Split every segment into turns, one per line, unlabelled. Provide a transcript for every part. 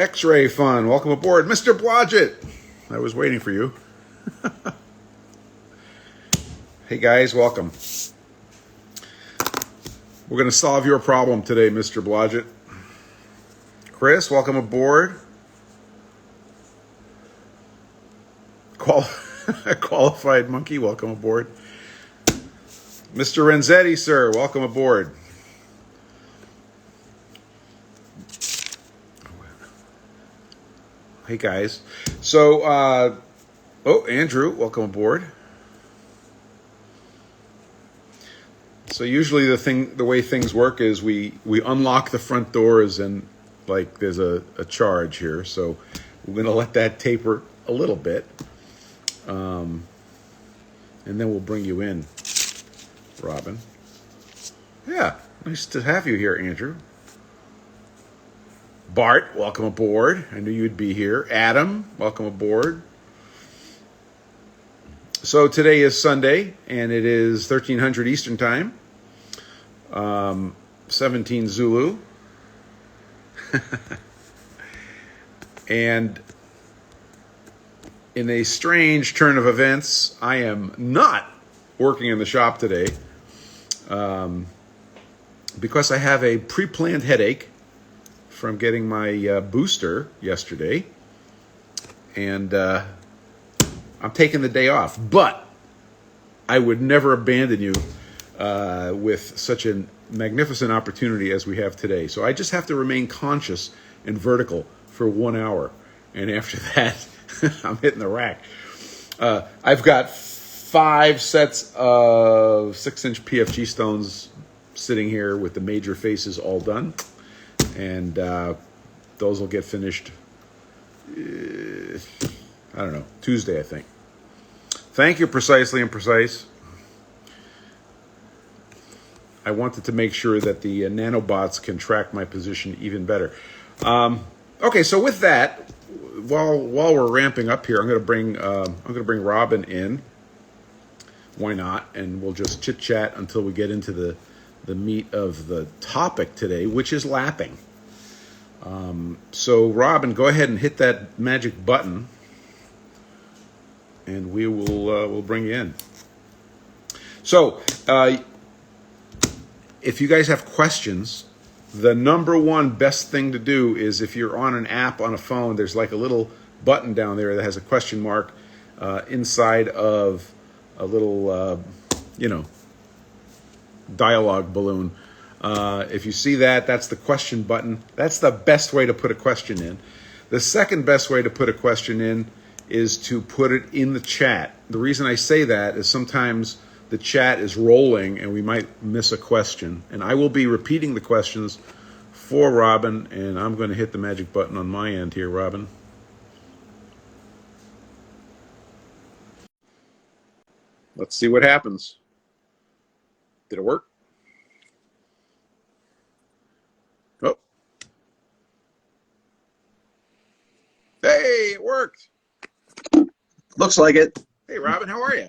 X-ray fun. Welcome aboard, Mr. Blodgett. I was waiting for you. Hey guys, welcome. We're going to solve your problem today, Mr. Blodgett. Chris, welcome aboard. Qualified monkey, welcome aboard. Mr. Renzetti, sir, welcome aboard. Hey guys. So, Andrew, welcome aboard. So usually the way things work is we unlock the front doors and like there's a charge here. So we're going to let that taper a little bit. And then we'll bring you in, Robin. Yeah, nice to have you here, Andrew. Bart, welcome aboard. I knew you'd be here. Adam, welcome aboard. So today is Sunday, and it is 1300 Eastern Time, 17 Zulu. And in a strange turn of events, I am not working in the shop today because I have a pre-planned headache from getting my booster yesterday, and I'm taking the day off. But I would never abandon you with such a magnificent opportunity as we have today. So I just have to remain conscious and vertical for 1 hour, and after that, I'm hitting the rack. I've got 5 sets of 6-inch PFG stones sitting here with the major faces all done. And those will get finished, I don't know, Tuesday, I think. Thank you, Precisely Imprecise. I wanted to make sure that the nanobots can track my position even better. Okay, so with that, while we're ramping up here, I'm going to bring Robin in. Why not? And we'll just chit chat until we get into the meat of the topic today, which is lapping. So Robin, go ahead and hit that magic button, and we will we'll bring you in. So if you guys have questions, the number one best thing to do is if you're on an app on a phone, there's like a little button down there that has a question mark inside of a little dialogue balloon. If you see that, that's the question button. That's the best way to put a question in. The second best way to put a question in is to put it in the chat. The reason I say that is sometimes the chat is rolling and we might miss a question. And I will be repeating the questions for Robin, and I'm going to hit the magic button on my end here, Robin. Let's see what happens. Did it work? Oh. Hey, it worked.
Looks like it.
Hey, Robin, how are you?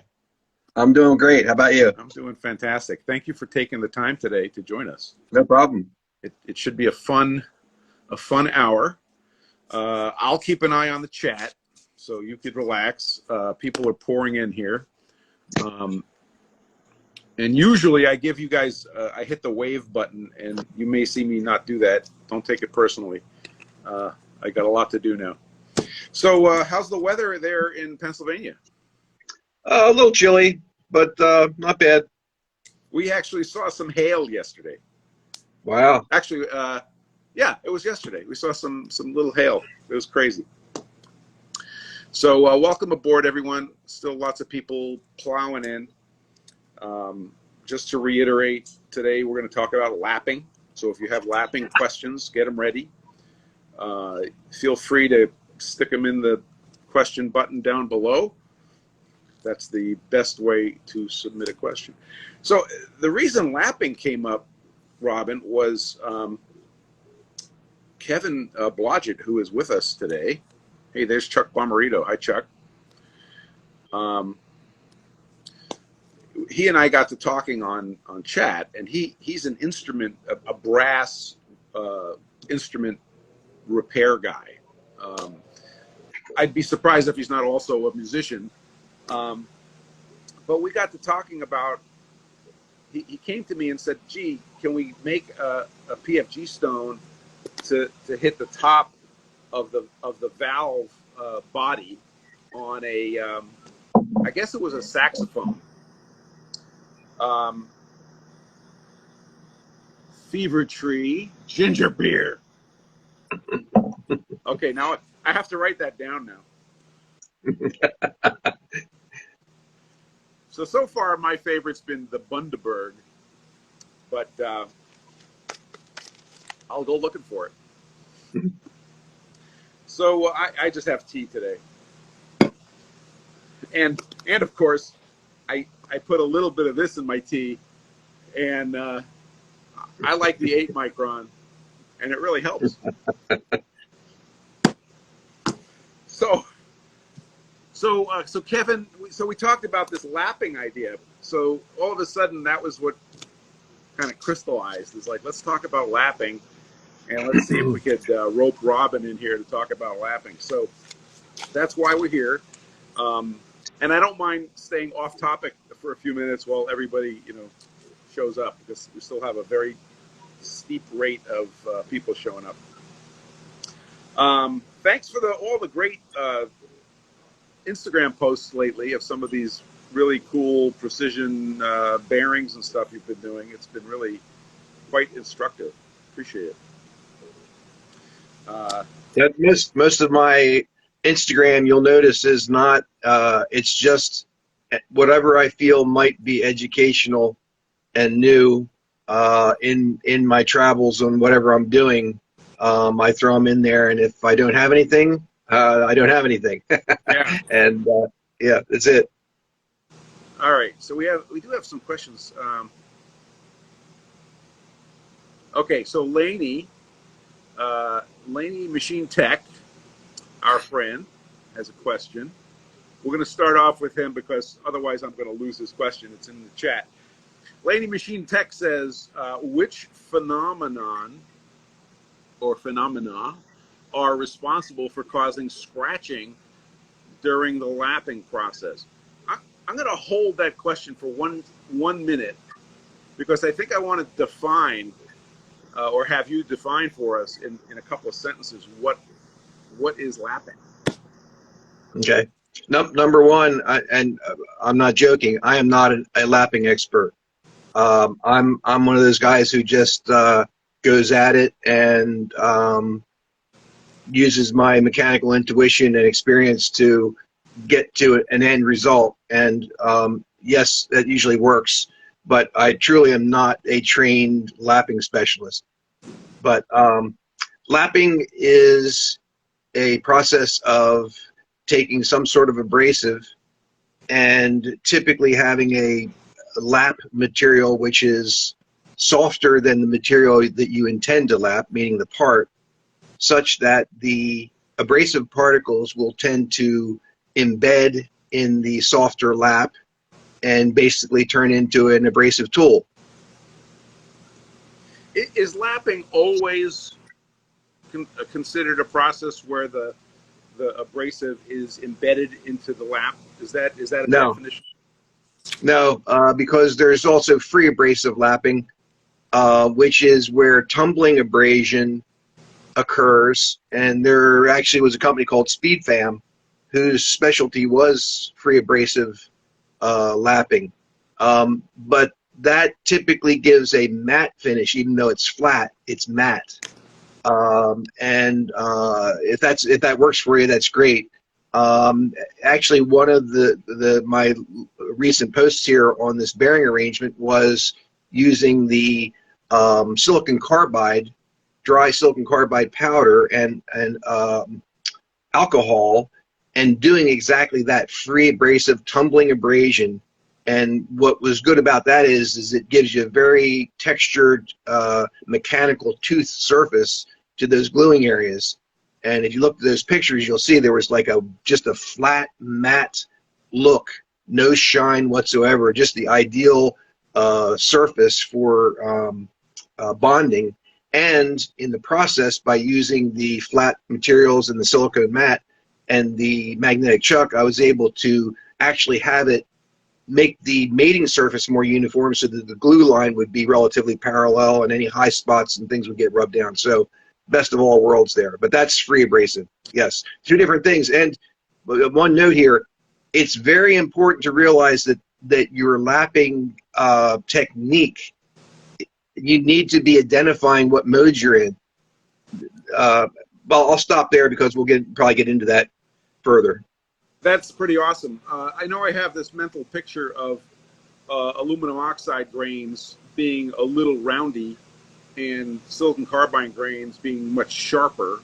I'm doing great. How about you?
I'm doing fantastic. Thank you for taking the time today to join us.
No problem.
It should be a fun hour. I'll keep an eye on the chat, so you could relax. People are pouring in here. And usually I give you guys, I hit the wave button, and you may see me not do that. Don't take it personally. I got a lot to do now. So how's the weather there in Pennsylvania?
A little chilly, but not bad.
We actually saw some hail yesterday.
Wow.
Actually, yeah, it was yesterday. We saw some little hail. It was crazy. So welcome aboard, everyone. Still lots of people plowing in. Just to reiterate, today we're going to talk about lapping. So if you have lapping questions, get them ready. Feel free to stick them in the question button down below. That's the best way to submit a question. So the reason lapping came up, Robin, was Kevin Blodgett, who is with us today. Hey, there's Chuck Bomarito. Hi, Chuck. He and I got to talking on chat, and he's an instrument, a brass instrument repair guy. I'd be surprised if he's not also a musician. But we got to talking about, he came to me and said, gee, can we make a PFG stone to hit the top of the valve body on a, I guess it was a saxophone. Fever Tree ginger beer. Okay, now I have to write that down now. So far my favorite's been the Bundaberg, but I'll go looking for it. So I just have tea today, and of course I put a little bit of this in my tea, and I like the 8 micron, and it really helps. So Kevin, we talked about this lapping idea. So all of a sudden, that was what kind of crystallized. It's like, let's talk about lapping, and let's see if we could rope Robin in here to talk about lapping. So that's why we're here. And I don't mind staying off topic for a few minutes while everybody, shows up, because we still have a very steep rate of people showing up. Thanks for all the great Instagram posts lately of some of these really cool precision bearings and stuff you've been doing. It's been really quite instructive. Appreciate it.
Most of my Instagram, you'll notice, is not, it's just whatever I feel might be educational and new in my travels on whatever I'm doing. I throw them in there, and if I don't have anything, I don't have anything.
Yeah.
And yeah, that's it.
All right, so we do have some questions. Okay, so Laney Machine Tech, our friend, has a question. We're going to start off with him because otherwise I'm going to lose his question. It's in the chat. Laney Machine Tech says, which phenomenon or phenomena are responsible for causing scratching during the lapping process? I'm going to hold that question for one minute, because I think I want to define or have you define for us in a couple of sentences what is lapping.
Okay. Number one, and I'm not joking, I am not a lapping expert. I'm one of those guys who just goes at it and uses my mechanical intuition and experience to get to an end result. And yes, that usually works, but I truly am not a trained lapping specialist. But lapping is a process of taking some sort of abrasive and typically having a lap material which is softer than the material that you intend to lap, meaning the part, such that the abrasive particles will tend to embed in the softer lap and basically turn into an abrasive tool.
Is lapping always considered a process where the abrasive is embedded into the lap? Is that a definition?
No, because there's also free abrasive lapping, which is where tumbling abrasion occurs. And there actually was a company called SpeedFam whose specialty was free abrasive lapping. But that typically gives a matte finish, even though it's flat, it's matte. And if that works for you, that's great. Actually, one of my recent posts here on this bearing arrangement was using the silicon carbide, dry silicon carbide powder and alcohol, and doing exactly that, free abrasive tumbling abrasion. And what was good about that is it gives you a very textured mechanical tooth surface to those gluing areas. And if you look at those pictures, you'll see there was like just a flat, matte look, no shine whatsoever, just the ideal surface for bonding. And in the process, by using the flat materials and the silicone mat and the magnetic chuck, I was able to actually have it make the mating surface more uniform so that the glue line would be relatively parallel and any high spots and things would get rubbed down. So best of all worlds there. But that's free abrasive. Yes, two different things. And one note here, it's very important to realize that your lapping technique, you need to be identifying what mode you're in. Well, I'll stop there because we'll probably get into that further.
That's pretty awesome. I know I have this mental picture of aluminum oxide grains being a little roundy and silicon carbide grains being much sharper.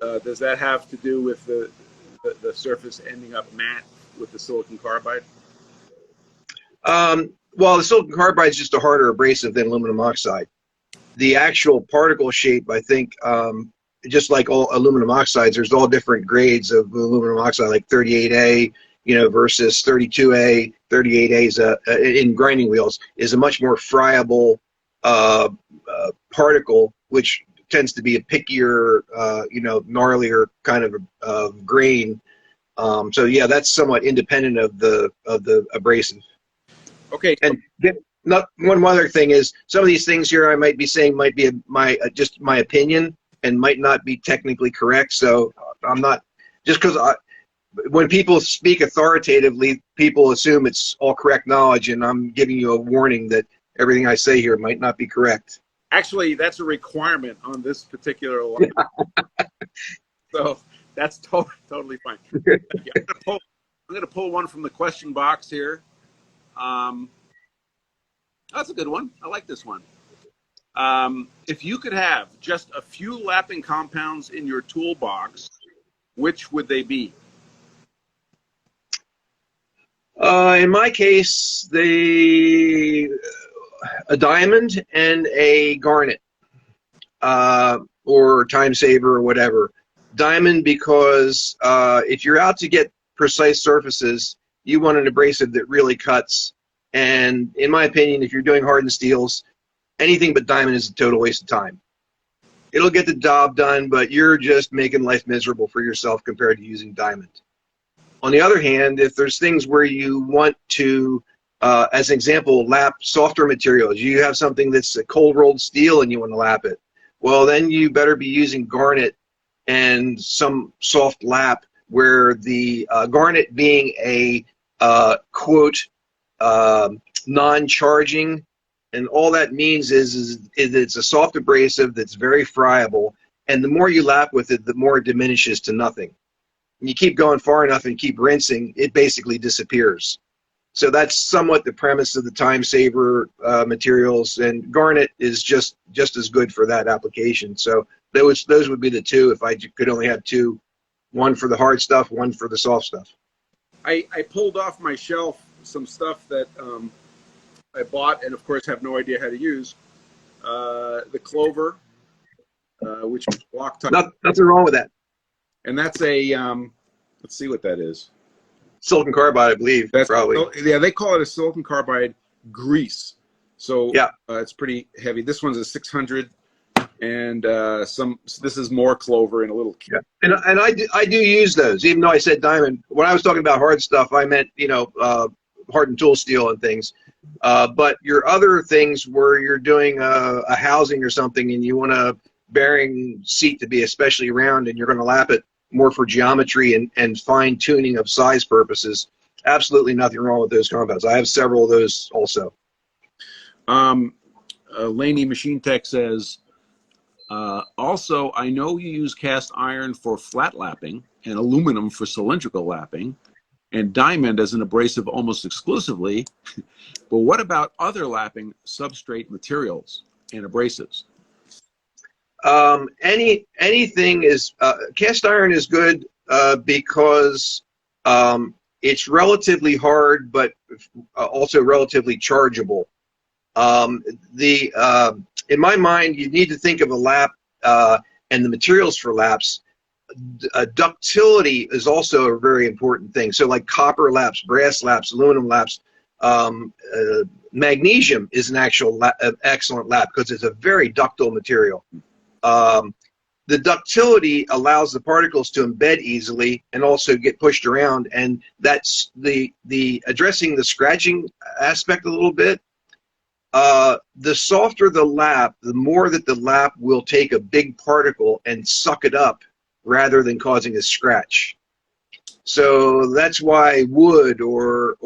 Does that have to do with the surface ending up matte with the silicon carbide?
Well, the silicon carbide is just a harder abrasive than aluminum oxide. The actual particle shape, I think, just like all aluminum oxides, there's all different grades of aluminum oxide, like 38A, versus 32A. 38A is in grinding wheels is a much more friable particle, which tends to be a pickier, gnarlier kind of grain. So yeah, that's somewhat independent of the abrasive.
Okay.
And not one other thing is some of these things here I might be saying might be just my opinion and might not be technically correct. So I'm not, just because when people speak authoritatively, people assume it's all correct knowledge, and I'm giving you a warning that everything I say here might not be correct.
Actually, that's a requirement on this particular line. So that's totally fine. Yeah, I'm going to pull one from the question box here. That's a good one. I like this one. If you could have just a few lapping compounds in your toolbox, which would they be?
In my case, a diamond and a garnet, or time saver or whatever. Diamond because if you're out to get precise surfaces, you want an abrasive that really cuts. And in my opinion, if you're doing hardened steels, anything but diamond is a total waste of time. It'll get the job done, but you're just making life miserable for yourself compared to using diamond. On the other hand, if there's things where you want to, as an example, lap softer materials, you have something that's a cold rolled steel and you want to lap it, well, then you better be using garnet and some soft lap, where the garnet being a quote non-charging, and all that means is it's a soft abrasive that's very friable, and the more you lap with it, the more it diminishes to nothing. And you keep going far enough and keep rinsing, it basically disappears. So that's somewhat the premise of the time saver materials, and garnet is just as good for that application. So those would be the two if I could only have two, one for the hard stuff, one for the soft stuff.
I pulled off my shelf some stuff that I bought and of course have no idea how to use. The clover, which is block type.
Nothing wrong with that.
And that's a, let's see what that is.
Silicon carbide, I believe.
That's
probably.
Yeah, they call it a silicon carbide grease. So
yeah,
it's pretty heavy. This one's a 600, and this is more clover in a little kit.
Yeah. And I do use those, even though I said diamond. When I was talking about hard stuff, I meant hardened tool steel and things. But your other things where you're doing a housing or something, and you want a bearing seat to be especially round, and you're going to lap it more for geometry and fine tuning of size purposes, absolutely nothing wrong with those compounds. I have several of those also.
Laney Machine Tech says, also, I know you use cast iron for flat lapping and aluminum for cylindrical lapping and diamond as an abrasive almost exclusively, but what about other lapping substrate materials and abrasives?
Anything is, cast iron is good because it's relatively hard, but also relatively chargeable. In my mind, you need to think of a lap and the materials for laps. Ductility is also a very important thing. So like copper laps, brass laps, aluminum laps, Magnesium is an excellent lap because it's a very ductile material. The ductility allows the particles to embed easily and also get pushed around, and that's the addressing the scratching aspect a little bit. The softer the lap, the more that the lap will take a big particle and suck it up rather than causing a scratch. So that's why wood or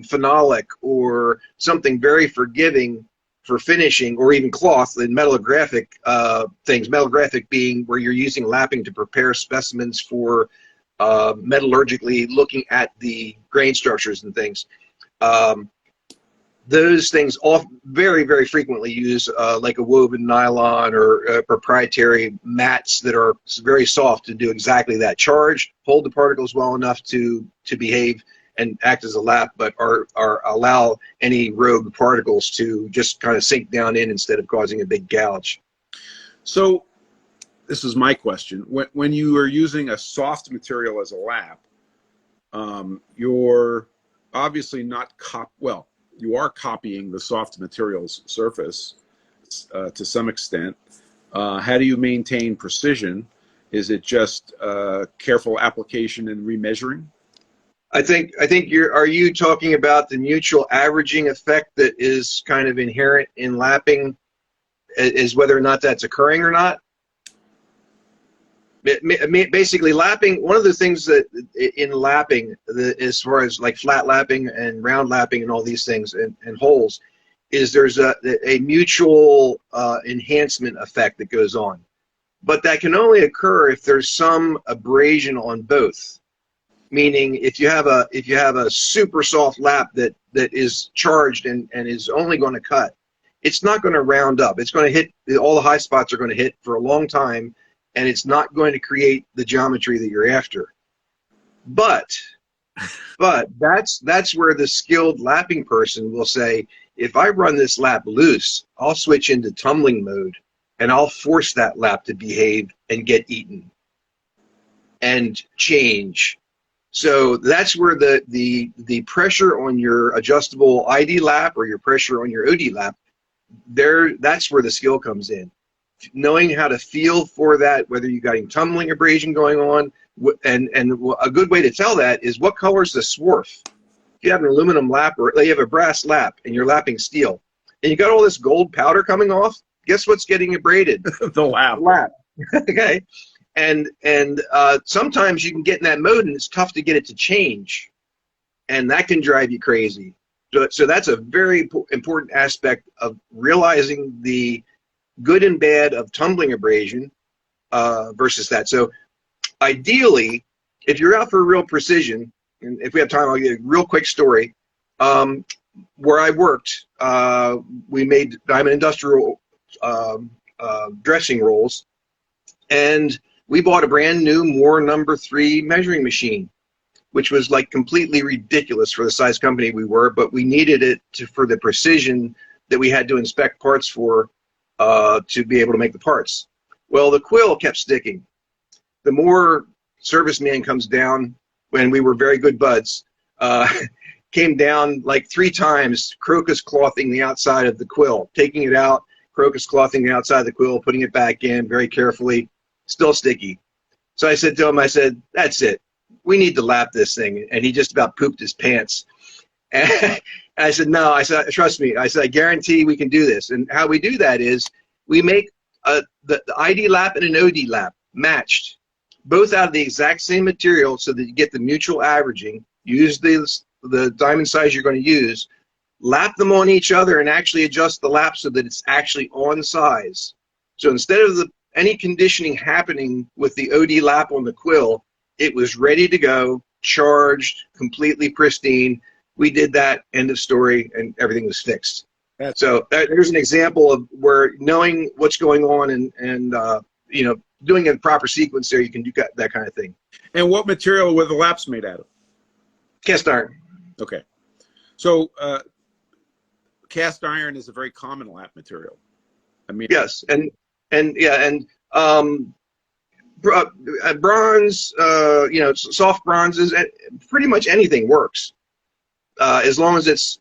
phenolic or something very forgiving for finishing, or even cloth and metallographic things, metallographic being where you're using lapping to prepare specimens for metallurgically looking at the grain structures and things. Those things very, very frequently use like a woven nylon or proprietary mats that are very soft to do exactly that. Charge, hold the particles well enough to behave and act as a lap, but allow any rogue particles to just kind of sink down in instead of causing a big gouge.
So this is my question. When you are using a soft material as a lap, you're obviously not you are copying the soft material's surface to some extent. How do you maintain precision? Is it just careful application and remeasuring?
I think are you talking about the mutual averaging effect that is kind of inherent in lapping, is whether or not that's occurring or not? Basically, lapping, one of the things that in lapping, as far as like flat lapping and round lapping and all these things and holes, is there's a mutual enhancement effect that goes on. But that can only occur if there's some abrasion on both. Meaning, if you have a super soft lap that is charged and is only going to cut, it's not going to round up. It's going to hit, all the high spots are going to hit for a long time, and it's not going to create the geometry that you're after. But that's where the skilled lapping person will say, if I run this lap loose, I'll switch into tumbling mode, and I'll force that lap to behave and get eaten and change. So that's where the pressure on your adjustable ID lap or your pressure on your OD lap, that's where the skill comes in. Knowing how to feel for that, whether you got tumbling abrasion going on, and a good way to tell that is what color is the swarf. If you have an aluminum lap or you have a brass lap and you're lapping steel, and you got all this gold powder coming off, guess what's getting abraded?
The lap.
Okay. And sometimes you can get in that mode and it's tough to get it to change, and that can drive you crazy. So that's a very important aspect of realizing the good and bad of tumbling abrasion versus that. So ideally, if you're out for real precision, and if we have time, I'll give you a real quick story. Where I worked, we made diamond industrial dressing rolls, and we bought a brand new Moore number 3 measuring machine, which was like completely ridiculous for the size company we were, but we needed it for the precision that we had to inspect parts for to be able to make the parts. Well, the quill kept sticking. The Moore serviceman comes down, when we were very good buds, came down like 3 times, crocus clothing the outside of the quill, taking it out, crocus clothing the outside of the quill, putting it back in very carefully. Still sticky. So I said to him, I said, that's it. We need to lap this thing. And he just about pooped his pants. And I said, no, I said, trust me. I said, I guarantee we can do this. And how we do that is we make the ID lap and an OD lap matched, both out of the exact same material so that you get the mutual averaging. Use the diamond size you're going to use, lap them on each other, and actually adjust the lap so that it's actually on size. So instead of any conditioning happening with the OD lap on the quill, it was ready to go, charged, completely pristine. We did that, end of story, and everything was fixed. So there's an example of where knowing what's going on and doing a proper sequence there, you can do that kind of thing.
And what material were the laps made out of?
Cast iron.
Okay. So cast iron is a very common lap material. I mean,
yes, bronze, soft bronzes, pretty much anything works. as long as it's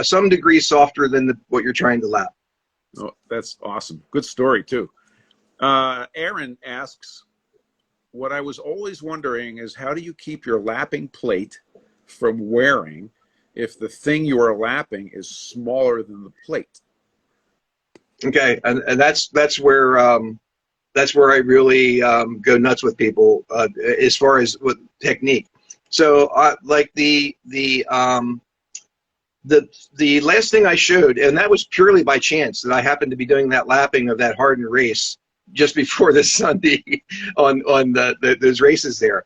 some degree softer than what you're trying to lap.
Oh, that's awesome. Good story too. Aaron asks, what I was always wondering is how do you keep your lapping plate from wearing if the thing you are lapping is smaller than the plate?
Okay, and that's where I really go nuts with people as far as with technique. So like the last thing I showed, and that was purely by chance that I happened to be doing that lapping of that hardened race just before this Sunday on those races there.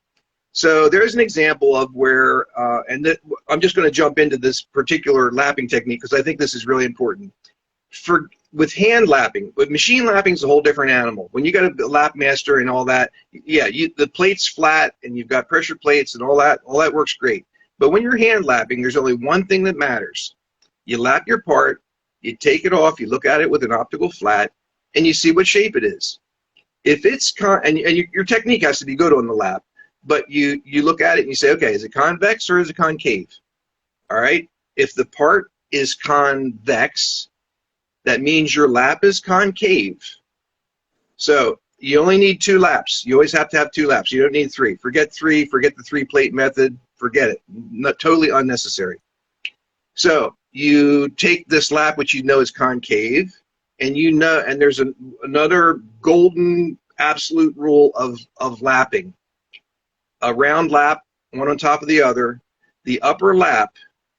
So there's an example of where, I'm just going to jump into this particular lapping technique because I think this is really important. With hand lapping, with machine lapping is a whole different animal. When you got a lap master and all that, yeah, the plate's flat and you've got pressure plates and all that works great. But when you're hand lapping, there's only one thing that matters. You lap your part, you take it off, you look at it with an optical flat, and you see what shape it is. If it's your technique has to be good on the lap, but you look at it and you say, okay, is it convex or is it concave? All right. If the part is convex, that means your lap is concave. So you only need 2 laps. You always have to have 2 laps. You don't need 3. Forget 3. Forget the 3-plate method. Forget it. Not totally unnecessary. So you take this lap, which you know is concave, and and there's another golden absolute rule of lapping. A round lap, one on top of the other. The upper lap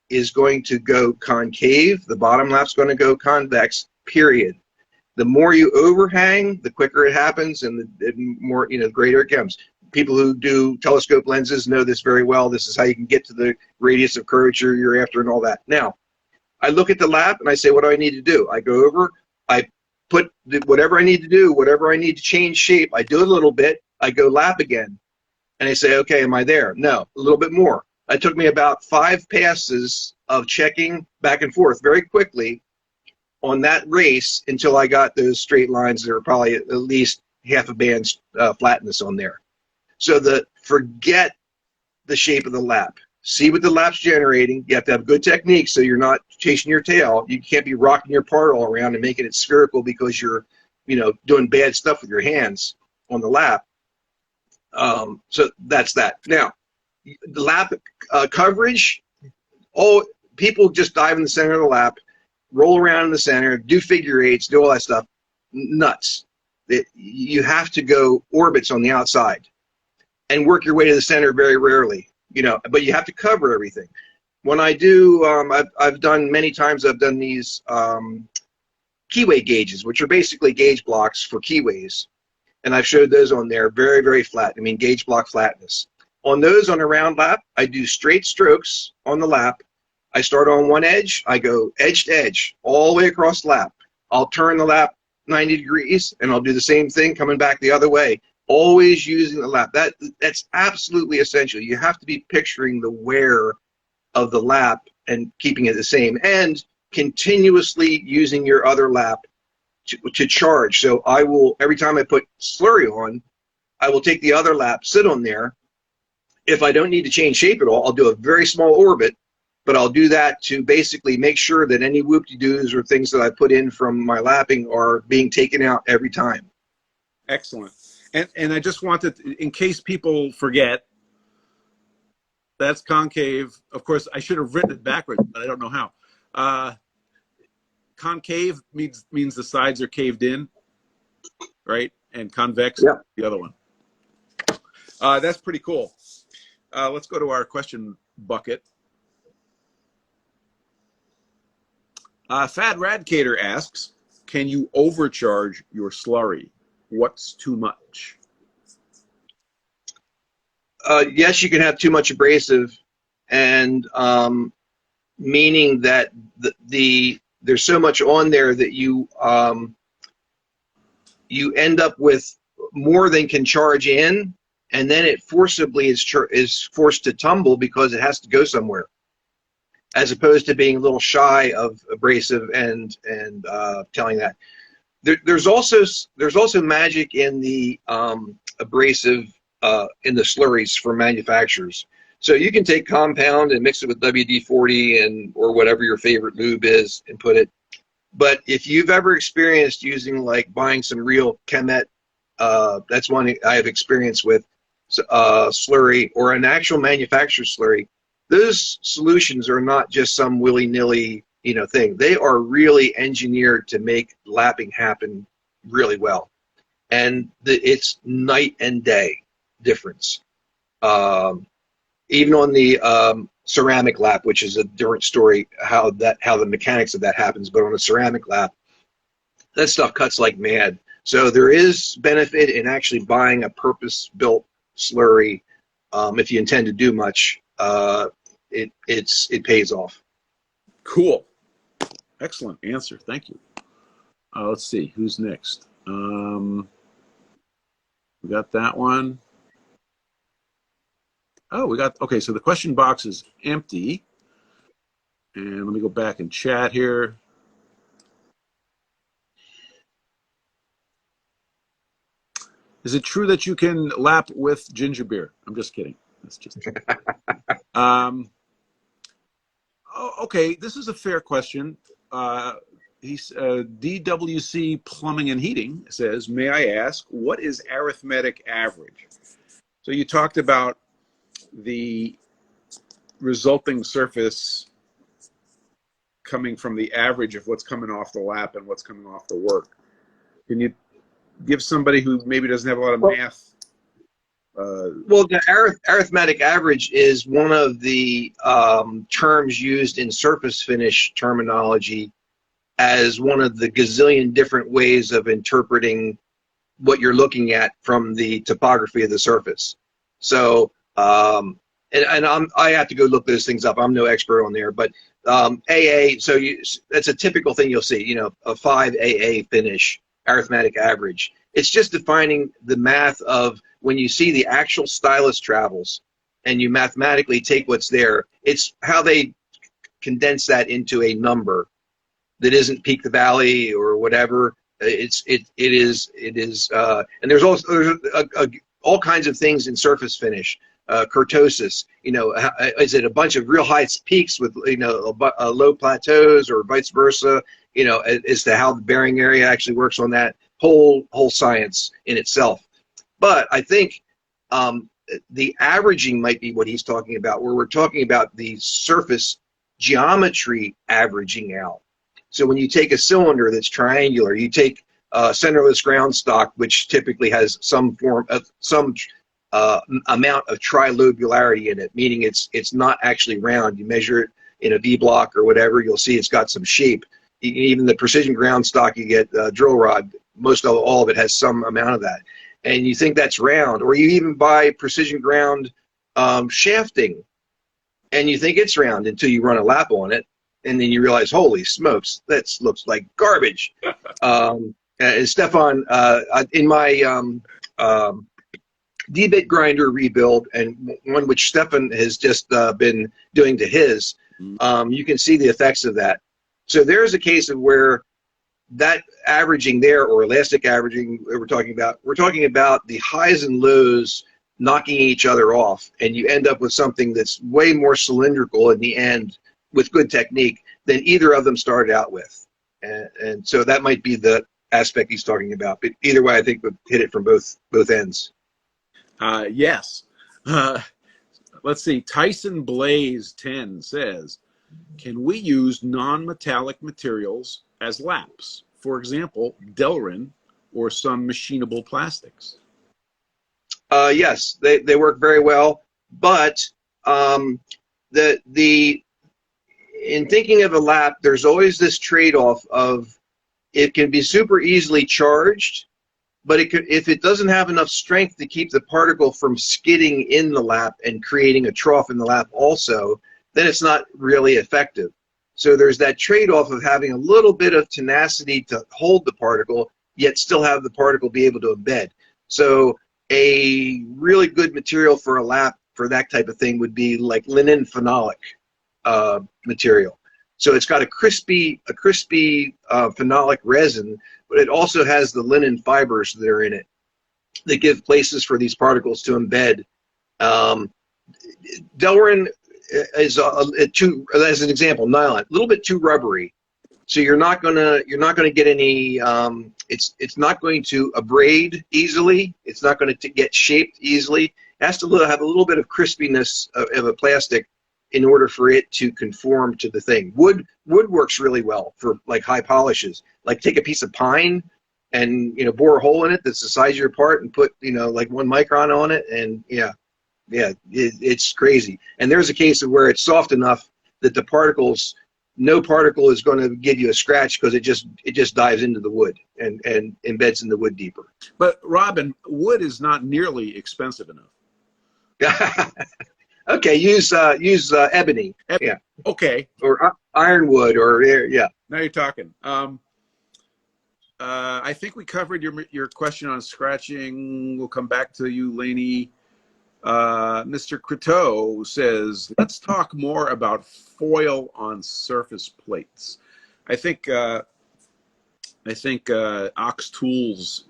is going to go concave. The bottom lap's going to go convex, period. The more you overhang, the quicker it happens, and the more, greater it comes. People who do telescope lenses know this very well. This is how you can get to the radius of curvature you're after and all that. Now, I look at the lap and I say, what do I need to do? I go over, I put whatever I need to do, whatever I need to change shape. I do it a little bit. I go lap again. And I say, okay, am I there? No, a little bit more. It took me about 5 passes of checking back and forth very quickly on that race until I got those straight lines that are probably at least half a band's flatness on there. So forget the shape of the lap. See what the lap's generating. You have to have good technique so you're not chasing your tail. You can't be rocking your part all around and making it spherical because you're, doing bad stuff with your hands on the lap. So that's that. Now, the lap coverage, people just dive in the center of the lap, roll around in the center, do figure eights, do all that stuff. Nuts. You have to go orbits on the outside and work your way to the center very rarely, but you have to cover everything. When I do, I've done many times, I've done these keyway gauges, which are basically gauge blocks for keyways. And I've showed those on there, very, very flat. I mean, gauge block flatness. On those, on a round lap, I do straight strokes on the lap. I start on one edge. I go edge to edge, all the way across the lap. I'll turn the lap 90 degrees, and I'll do the same thing coming back the other way, always using the lap. That's absolutely essential. You have to be picturing the wear of the lap and keeping it the same, and continuously using your other lap to charge. So I will, every time I put slurry on, I will take the other lap, sit on there. If I don't need to change shape at all, I'll do a very small orbit, but I'll do that to basically make sure that any whoop-de-doos or things that I put in from my lapping are being taken out every time.
Excellent. And I just wanted, in case people forget, that's concave. Of course, I should have written it backwards, but I don't know how. Concave means the sides are caved in, right? And convex,
yeah,
the other one. That's pretty cool. Let's go to our question bucket. Fad Radcator asks, can you overcharge your slurry? What's too much?
Yes, you can have too much abrasive, and meaning that there's so much on there that you end up with more than can charge in, and then it forcibly is forced to tumble because it has to go somewhere, as opposed to being a little shy of abrasive and telling that. There's also magic in the abrasive in the slurries for manufacturers. So you can take compound and mix it with WD-40 and or whatever your favorite lube is and put it. But if you've ever experienced using, like, buying some real Chemet, that's one I have experience with, slurry, or an actual manufacturer's slurry, those solutions are not just some willy-nilly, thing. They are really engineered to make lapping happen really well. And it's night and day difference. Even on the ceramic lap, which is a different story, how the mechanics of that happens, but on a ceramic lap, that stuff cuts like mad. So there is benefit in actually buying a purpose-built slurry. If you intend to do much, it pays off.
Cool. Excellent answer. Thank you. Let's see. Who's next? We got that one. Oh, okay, so the question box is empty. And let me go back and chat here. Is it true that you can lap with ginger beer? I'm just kidding. That's just okay, this is a fair question. DWC Plumbing and Heating says, may I ask, what is arithmetic average? So you talked about the resulting surface coming from the average of what's coming off the lap and what's coming off the work. Can you give somebody who maybe doesn't have a lot of math?
Well, the arithmetic average is one of the terms used in surface finish terminology as one of the gazillion different ways of interpreting what you're looking at from the topography of the surface. So, I have to go look those things up. I'm no expert on there, but AA. So that's a typical thing you'll see. A 5 AA finish, arithmetic average. It's just defining the math of when you see the actual stylus travels, and you mathematically take what's there. It's how they condense that into a number that isn't peak to valley or whatever. It is, and there's also all kinds of things in surface finish. Kurtosis, is it a bunch of real high peaks with low plateaus, or vice versa? As to how the bearing area actually works on that whole science in itself. But I think the averaging might be what he's talking about, where we're talking about the surface geometry averaging out. So when you take a cylinder that's triangular, you take centerless ground stock, which typically has some form of amount of trilobularity in it, meaning it's not actually round. You measure it in a V block or whatever, you'll see it's got some shape. Even the precision ground stock you get, drill rod, all of it has some amount of that. And you think that's round, or you even buy precision ground shafting, and you think it's round until you run a lap on it, and then you realize, holy smokes, that looks like garbage. Stefan, in my D-bit grinder rebuild, and one which Stefan has just been doing to his, you can see the effects of that. So there's a case of where that averaging there, or elastic averaging we're talking about the highs and lows knocking each other off, and you end up with something that's way more cylindrical in the end with good technique than either of them started out with. And so that might be the aspect he's talking about. But either way, I think we'll hit it from both ends.
Yes. Let's see. Tyson Blaze 10 says, can we use non-metallic materials as laps? For example, Delrin or some machinable plastics?
Yes, they work very well. But in thinking of a lap, there's always this trade-off of it can be super easily charged, but if it doesn't have enough strength to keep the particle from skidding in the lap and creating a trough in the lap also, then it's not really effective. So there's that trade-off of having a little bit of tenacity to hold the particle, yet still have the particle be able to embed. So a really good material for a lap for that type of thing would be like linen phenolic material. So it's got a crispy phenolic resin, but it also has the linen fibers that are in it that give places for these particles to embed. Delrin is as an example, nylon, a little bit too rubbery. So you're not gonna get any. It's not going to abrade easily. It's not going to get shaped easily. It has to have a little bit of crispiness of a plastic in order for it to conform to the thing. Wood works really well for like high polishes. Like take a piece of pine and bore a hole in it that's the size of your part and put like 1 micron on it, and it's crazy. And there's a case of where it's soft enough that the particles, no particle is going to give you a scratch because it just dives into the wood and embeds in the wood deeper.
But Robin, wood is not nearly expensive enough.
Okay, use ebony. Yeah.
Okay.
Or ironwood, or yeah.
Now you're talking. I think we covered your question on scratching. We'll come back to you, Laney. Mr. Croteau says, let's talk more about foil on surface plates. I think Ox Tools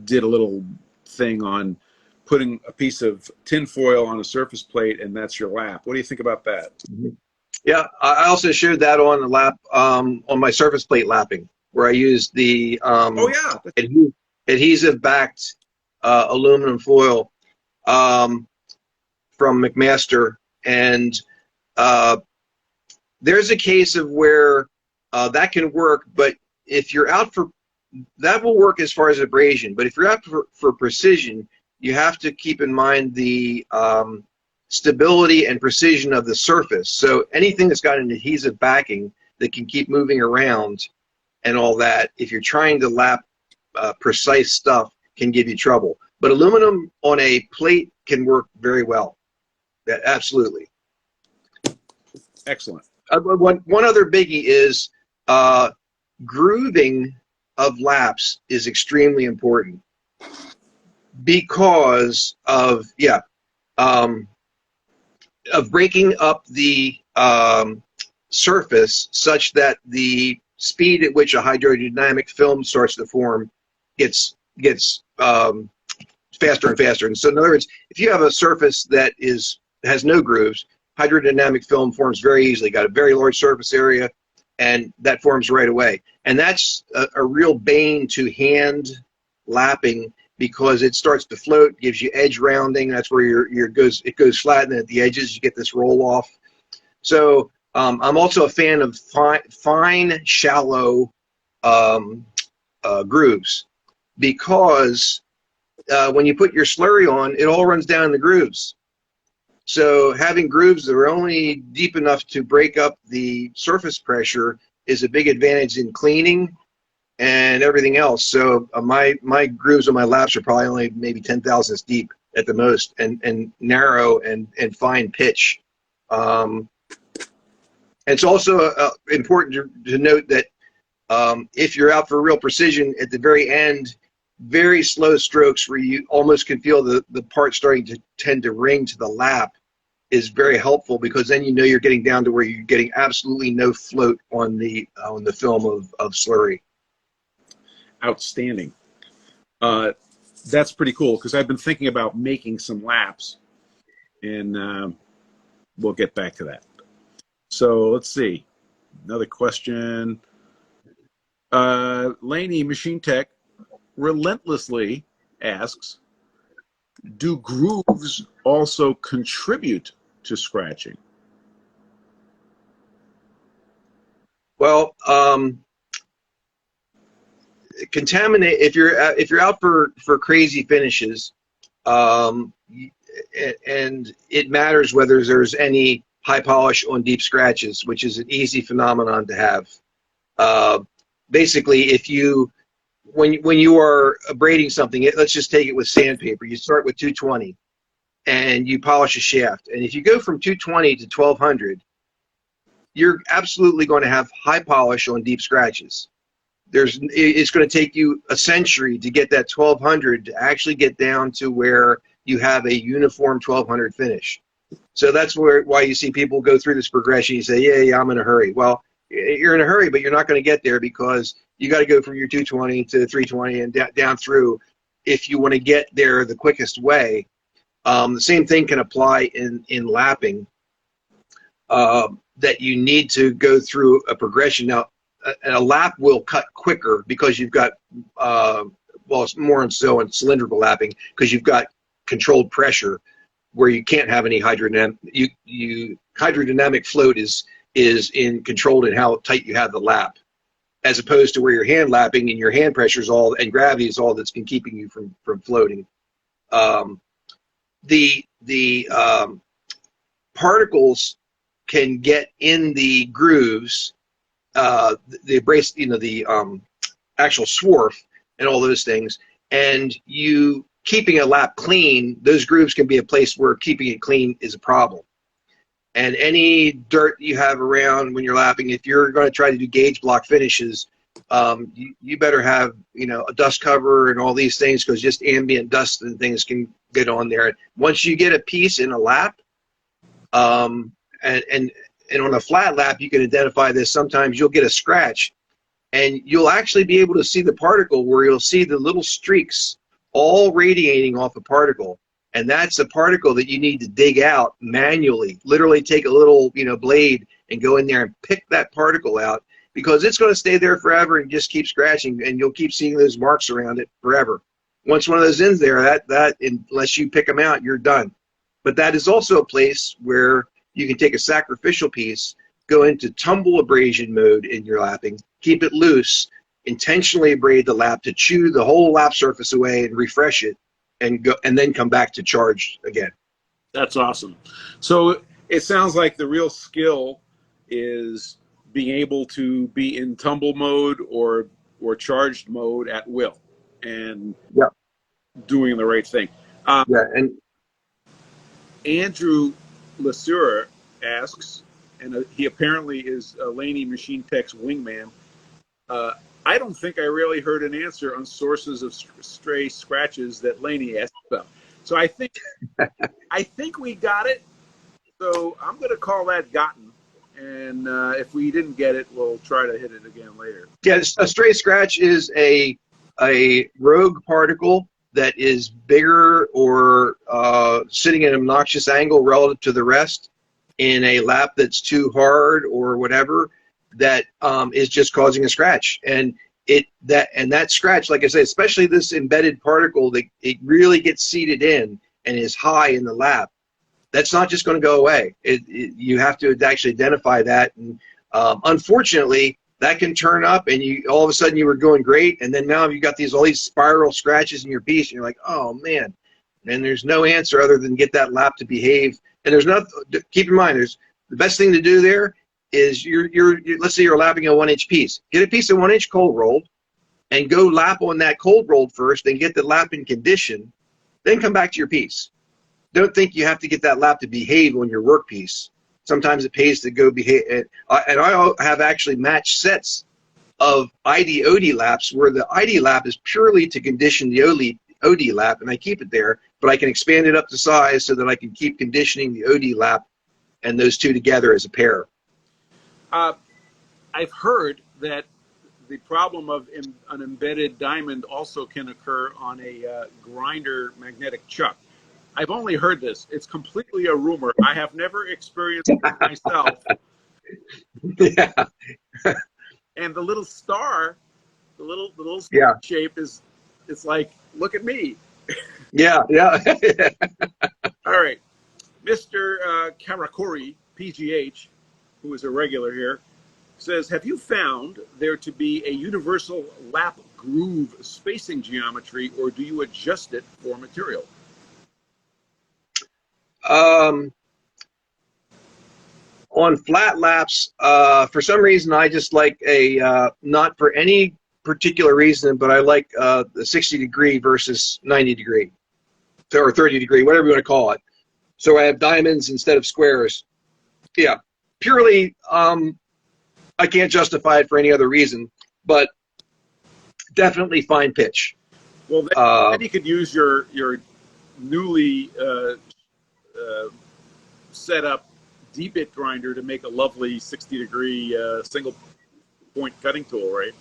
did a little thing on putting a piece of tin foil on a surface plate, and that's your lap. What do you think about that?
Yeah, I also showed that on the lap, on my surface plate lapping, where I used the adhesive-backed aluminum foil from McMaster, and there's a case of where that can work, but if you're out for, that will work as far as abrasion, but if you're out for precision, you have to keep in mind the stability and precision of the surface. So anything that's got an adhesive backing that can keep moving around and all that, if you're trying to lap precise stuff, can give you trouble. But aluminum on a plate can work very well. Absolutely.
Excellent.
One other biggie is grooving of laps is extremely important because of breaking up the surface such that the speed at which a hydrodynamic film starts to form gets faster and faster. And so in other words, if you have a surface that has no grooves, hydrodynamic film forms very easily. Got a very large surface area, and that forms right away. And that's a real bane to hand lapping because it starts to float, gives you edge rounding. That's where it goes flat, and then at the edges you get this roll off. So I'm also a fan of fine, shallow grooves, because when you put your slurry on, it all runs down the grooves. So having grooves that are only deep enough to break up the surface pressure is a big advantage in cleaning and everything else. So my grooves on my laps are probably only maybe 10 thousandths deep at the most, and narrow and fine pitch. It's also important to note that if you're out for real precision, at the very end, very slow strokes where you almost can feel the part starting to tend to ring to the lap is very helpful, because then you're getting down to where you're getting absolutely no float on the film of slurry.
Outstanding. That's pretty cool, because I've been thinking about making some laps, and we'll get back to that. So let's see. Another question. Laney Machine Tech relentlessly asks, do grooves also contribute to scratching?
Well, contaminate, if you're out for crazy finishes, and it matters whether there's any high polish on deep scratches, which is an easy phenomenon to have. Basically, when you are abrading something, let's just take it with sandpaper. You start with 220 and you polish a shaft, and if you go from 220 to 1200, you're absolutely going to have high polish on deep scratches. It's going to take you a century to get that 1200 to actually get down to where you have a uniform 1200 finish. So that's why you see people go through this progression. You say, yeah, I'm in a hurry. Well, you're in a hurry, but you're not going to get there, because you got to go from your 220 to 320 and down through if you want to get there the quickest way. The same thing can apply in lapping, that you need to go through a progression. Now, a lap will cut quicker because you've got, well, it's more and so in cylindrical lapping because you've got controlled pressure where you can't have any hydrodynamic. Hydrodynamic float is in controlled in how tight you have the lap, as opposed to where you're hand lapping and your hand pressure is all and gravity is all that's been keeping you from floating. The particles can get in the grooves, the abrasive, the actual swarf and all those things, and you keeping a lap clean, those grooves can be a place where keeping it clean is a problem. And any dirt you have around when you're lapping, if you're going to try to do gauge block finishes, you better have a dust cover and all these things, because just ambient dust and things can get on there. Once you get a piece in a lap, and on a flat lap, you can identify this. Sometimes you'll get a scratch, and you'll actually be able to see the particle where you'll see the little streaks all radiating off a particle. And that's a particle that you need to dig out manually. Literally take a little blade and go in there and pick that particle out, because it's going to stay there forever and just keep scratching, and you'll keep seeing those marks around it forever. Once one of those ends there, that unless you pick them out, you're done. But that is also a place where you can take a sacrificial piece, go into tumble abrasion mode in your lapping, keep it loose, intentionally abrade the lap to chew the whole lap surface away and refresh it, and then come back to charge again.
That's awesome. So it sounds like the real skill is being able to be in tumble mode or charged mode at will, and doing the right thing.
And
Andrew Lasura asks, and he apparently is Laney Machine Tech's wingman. I don't think I really heard an answer on sources of stray scratches that Laney asked about. So I think we got it. So I'm going to call that gotten. And if we didn't get it, we'll try to hit it again later.
Yeah, a stray scratch is a rogue particle that is bigger or sitting at an obnoxious angle relative to the rest in a lap that's too hard or whatever, that is just causing a scratch. And that scratch, like I said, especially this embedded particle, that it really gets seated in and is high in the lap. That's not just going to go away. You have to actually identify that. And unfortunately, that can turn up, and all of a sudden you were going great, and then now you've got all these spiral scratches in your piece, and you're like, oh man. And there's no answer other than get that lap to behave. And there's not. Keep in mind, the best thing to do there is let's say you're lapping a 1-inch piece. Get a piece of 1-inch cold rolled, and go lap on that cold rolled first, and get the lap in condition. Then come back to your piece. Don't think you have to get that lap to behave on your workpiece. Sometimes it pays to go behave. And I have actually matched sets of ID-OD laps where the ID lap is purely to condition the OD lap, and I keep it there, but I can expand it up to size so that I can keep conditioning the OD lap and those two together as a pair.
I've heard that the problem of an embedded diamond also can occur on a grinder magnetic chuck. I've only heard this. It's completely a rumor. I have never experienced it myself.
Yeah.
And the little star, the little shape it's like, look at me.
Yeah.
All right. Mr. Karakuri, PGH, who is a regular here, says, have you found there to be a universal lap groove spacing geometry, or do you adjust it for material?
On flat laps, for some reason, I just like not for any particular reason, but I like the 60 degree versus 90 degree, or 30 degree, whatever you want to call it. So I have diamonds instead of squares. Yeah, purely, I can't justify it for any other reason, but definitely fine pitch.
Well, then you could use your newly set up D-bit grinder to make a lovely 60 degree single point cutting tool, right?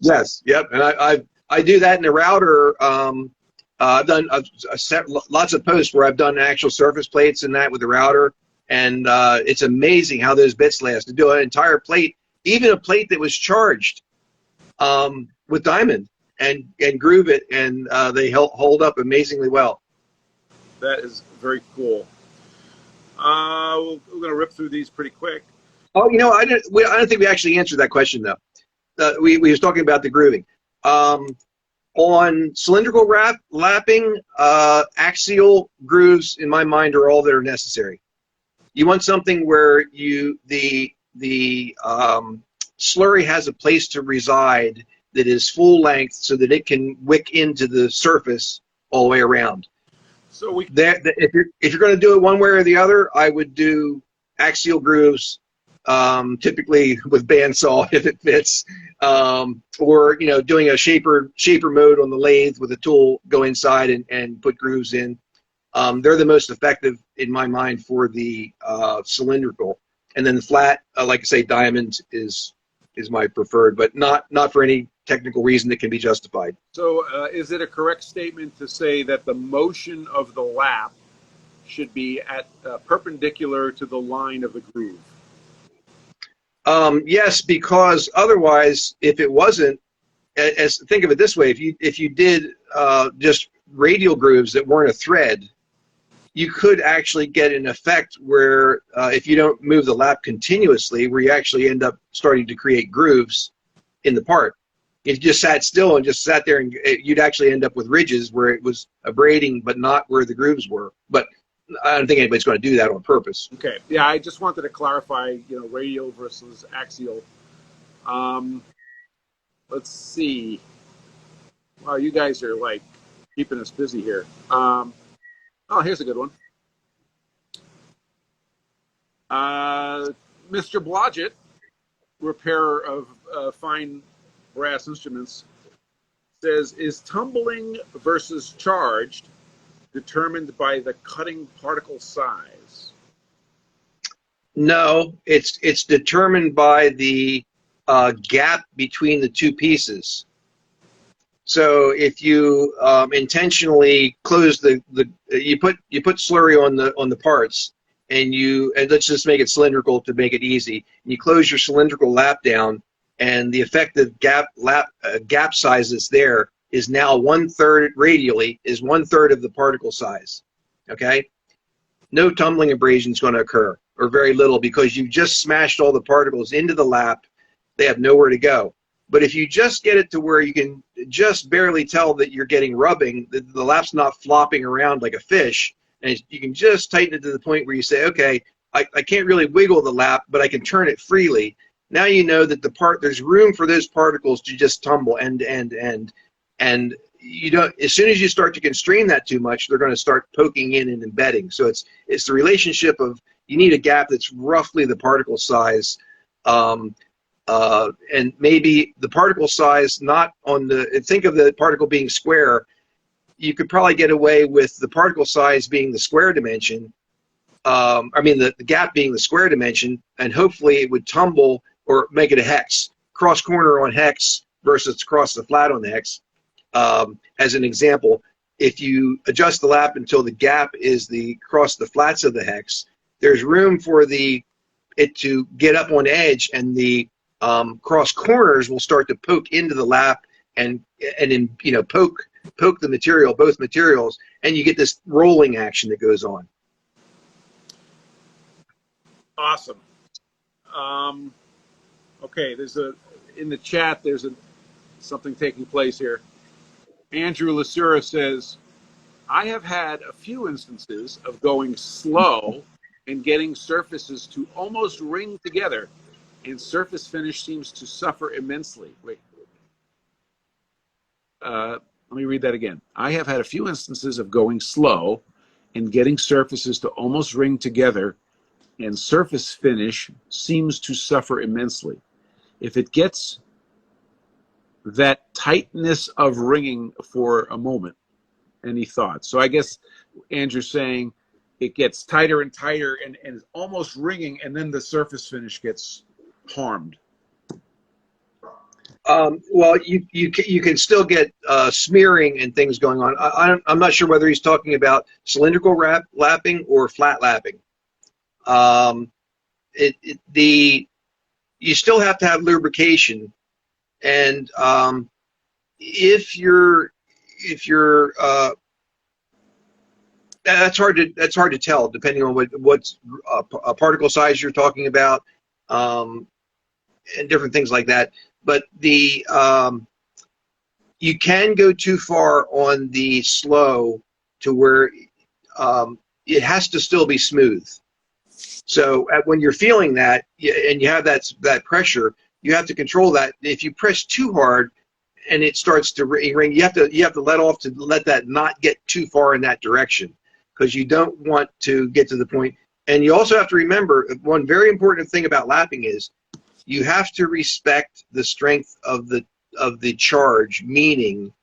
Yes. Yep. And I do that in a router. I've done lots of posts where I've done actual surface plates and that with the router, and it's amazing how those bits last. To do an entire plate, even a plate that was charged with diamond, and groove it, and they hold up amazingly well.
That is very cool. We're going to rip through these pretty quick.
Oh, I don't think we actually answered that question though. We was talking about the grooving. On cylindrical lapping, axial grooves, in my mind, are all that are necessary. You want something where the slurry has a place to reside that is full length, so that it can wick into the surface all the way around.
So
if you're going to do it one way or the other, I would do axial grooves, typically with bandsaw if it fits, or doing a shaper mode on the lathe with a tool, go inside and put grooves in. They're the most effective in my mind for the cylindrical, and then the flat, like I say, diamond is my preferred, but not for any technical reason that can be justified.
So is it a correct statement to say that the motion of the lap should be at perpendicular to the line of the groove?
Yes, because otherwise, if it wasn't, think of it this way: if you did just radial grooves that weren't a thread, you could actually get an effect where if you don't move the lap continuously, where you actually end up starting to create grooves in the part. If you just sat still and just sat there, and you'd actually end up with ridges where it was abrading, but not where the grooves were. But I don't think anybody's going to do that on purpose.
Okay. Yeah, I just wanted to clarify, radial versus axial. Let's see. Wow, you guys are like keeping us busy here. Oh, here's a good one. Mr. Blodgett, repairer of fine brass instruments, says, is tumbling versus charged determined by the cutting particle size?
No, it's determined by the gap between the two pieces. So if you intentionally close you put slurry on the parts, and let's just make it cylindrical to make it easy. And you close your cylindrical lap down, and the effective gap size that's there is now 1/3 radially, is 1/3 of the particle size. Okay, no tumbling abrasion is going to occur, or very little, because you've just smashed all the particles into the lap. They have nowhere to go. But if you just get it to where you can just barely tell that you're getting rubbing, the lap's not flopping around like a fish, and you can just tighten it to the point where you say, okay, I can't really wiggle the lap, but I can turn it freely. Now you know that there's room for those particles to just tumble end to end to end. And you don't, as soon as you start to constrain that too much, they're going to start poking in and embedding. So it's the relationship of, you need a gap that's roughly the particle size, and maybe the particle size not on think of the particle being square. You could probably get away with the particle size being the square dimension, the gap being the square dimension, and hopefully it would tumble or make it a hex, cross corner on hex versus cross the flat on the hex. As an example, if you adjust the lap until the gap is across the flats of the hex, there's room for it to get up on edge, and the cross corners will start to poke into the lap and poke the material, both materials, and you get this rolling action that goes on.
Awesome. Okay, in the chat, there's something taking place here. Andrew Lasura says, I have had a few instances of going slow and getting surfaces to almost ring together, and surface finish seems to suffer immensely. Wait. Let me read that again. I have had a few instances of going slow and getting surfaces to almost ring together, and surface finish seems to suffer immensely. If it gets that tightness of ringing for a moment, any thoughts? So I guess Andrew's saying it gets tighter and tighter and is almost ringing, and then the surface finish gets harmed.
Well, you can still get smearing and things going on. I'm not sure whether he's talking about cylindrical lapping or flat lapping. You still have to have lubrication, and if you're that's hard to tell depending on what particle size you're talking about, and different things like that. But you can go too far on the slow to where it has to still be smooth. So when you're feeling that and you have that pressure, you have to control that. If you press too hard and it starts to ring, you have to let off to let that not get too far in that direction, because you don't want to get to the point. And you also have to remember one very important thing about lapping is you have to respect the strength of the charge, meaning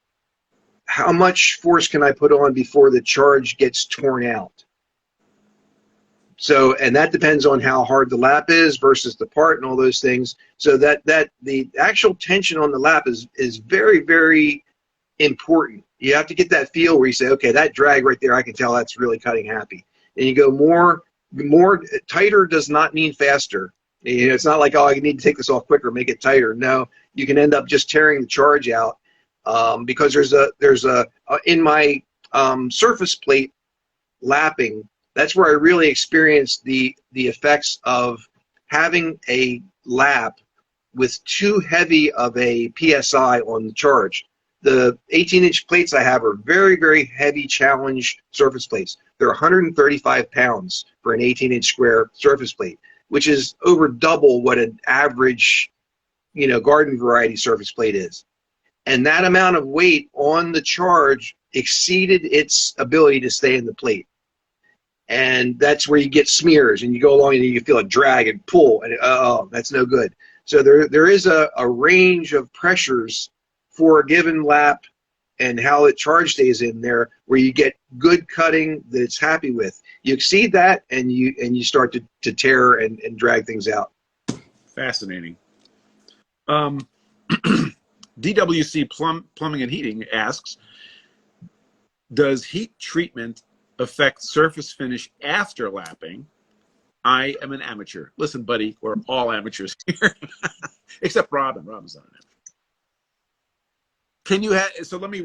how much force can I put on before the charge gets torn out. So, and that depends on how hard the lap is versus the part and all those things. So that the actual tension on the lap is very, very important. You have to get that feel where you say, okay, that drag right there, I can tell that's really cutting happy. And you go more tighter does not mean faster. You know, it's not like, oh, I need to take this off quicker, make it tighter. No, you can end up just tearing the charge out, because there's a in my surface plate lapping. That's where I really experienced the effects of having a lap with too heavy of a PSI on the charge. The 18-inch plates I have are very, very heavy challenge surface plates. They're 135 pounds for an 18-inch square surface plate, which is over double what an average, garden variety surface plate is. And that amount of weight on the charge exceeded its ability to stay in the plate. And that's where you get smears, and you go along and you feel a drag and pull, and oh, that's no good. So there is a range of pressures for a given lap and how the charge stays in there, where you get good cutting that it's happy with. You exceed that, and you start to tear and drag things out.
Fascinating. DWC Plumbing and Heating asks, does heat treatment affect surface finish after lapping? I am an amateur. Listen, buddy, we're all amateurs here, except Robin. Robin's not an amateur. Can you have? So let me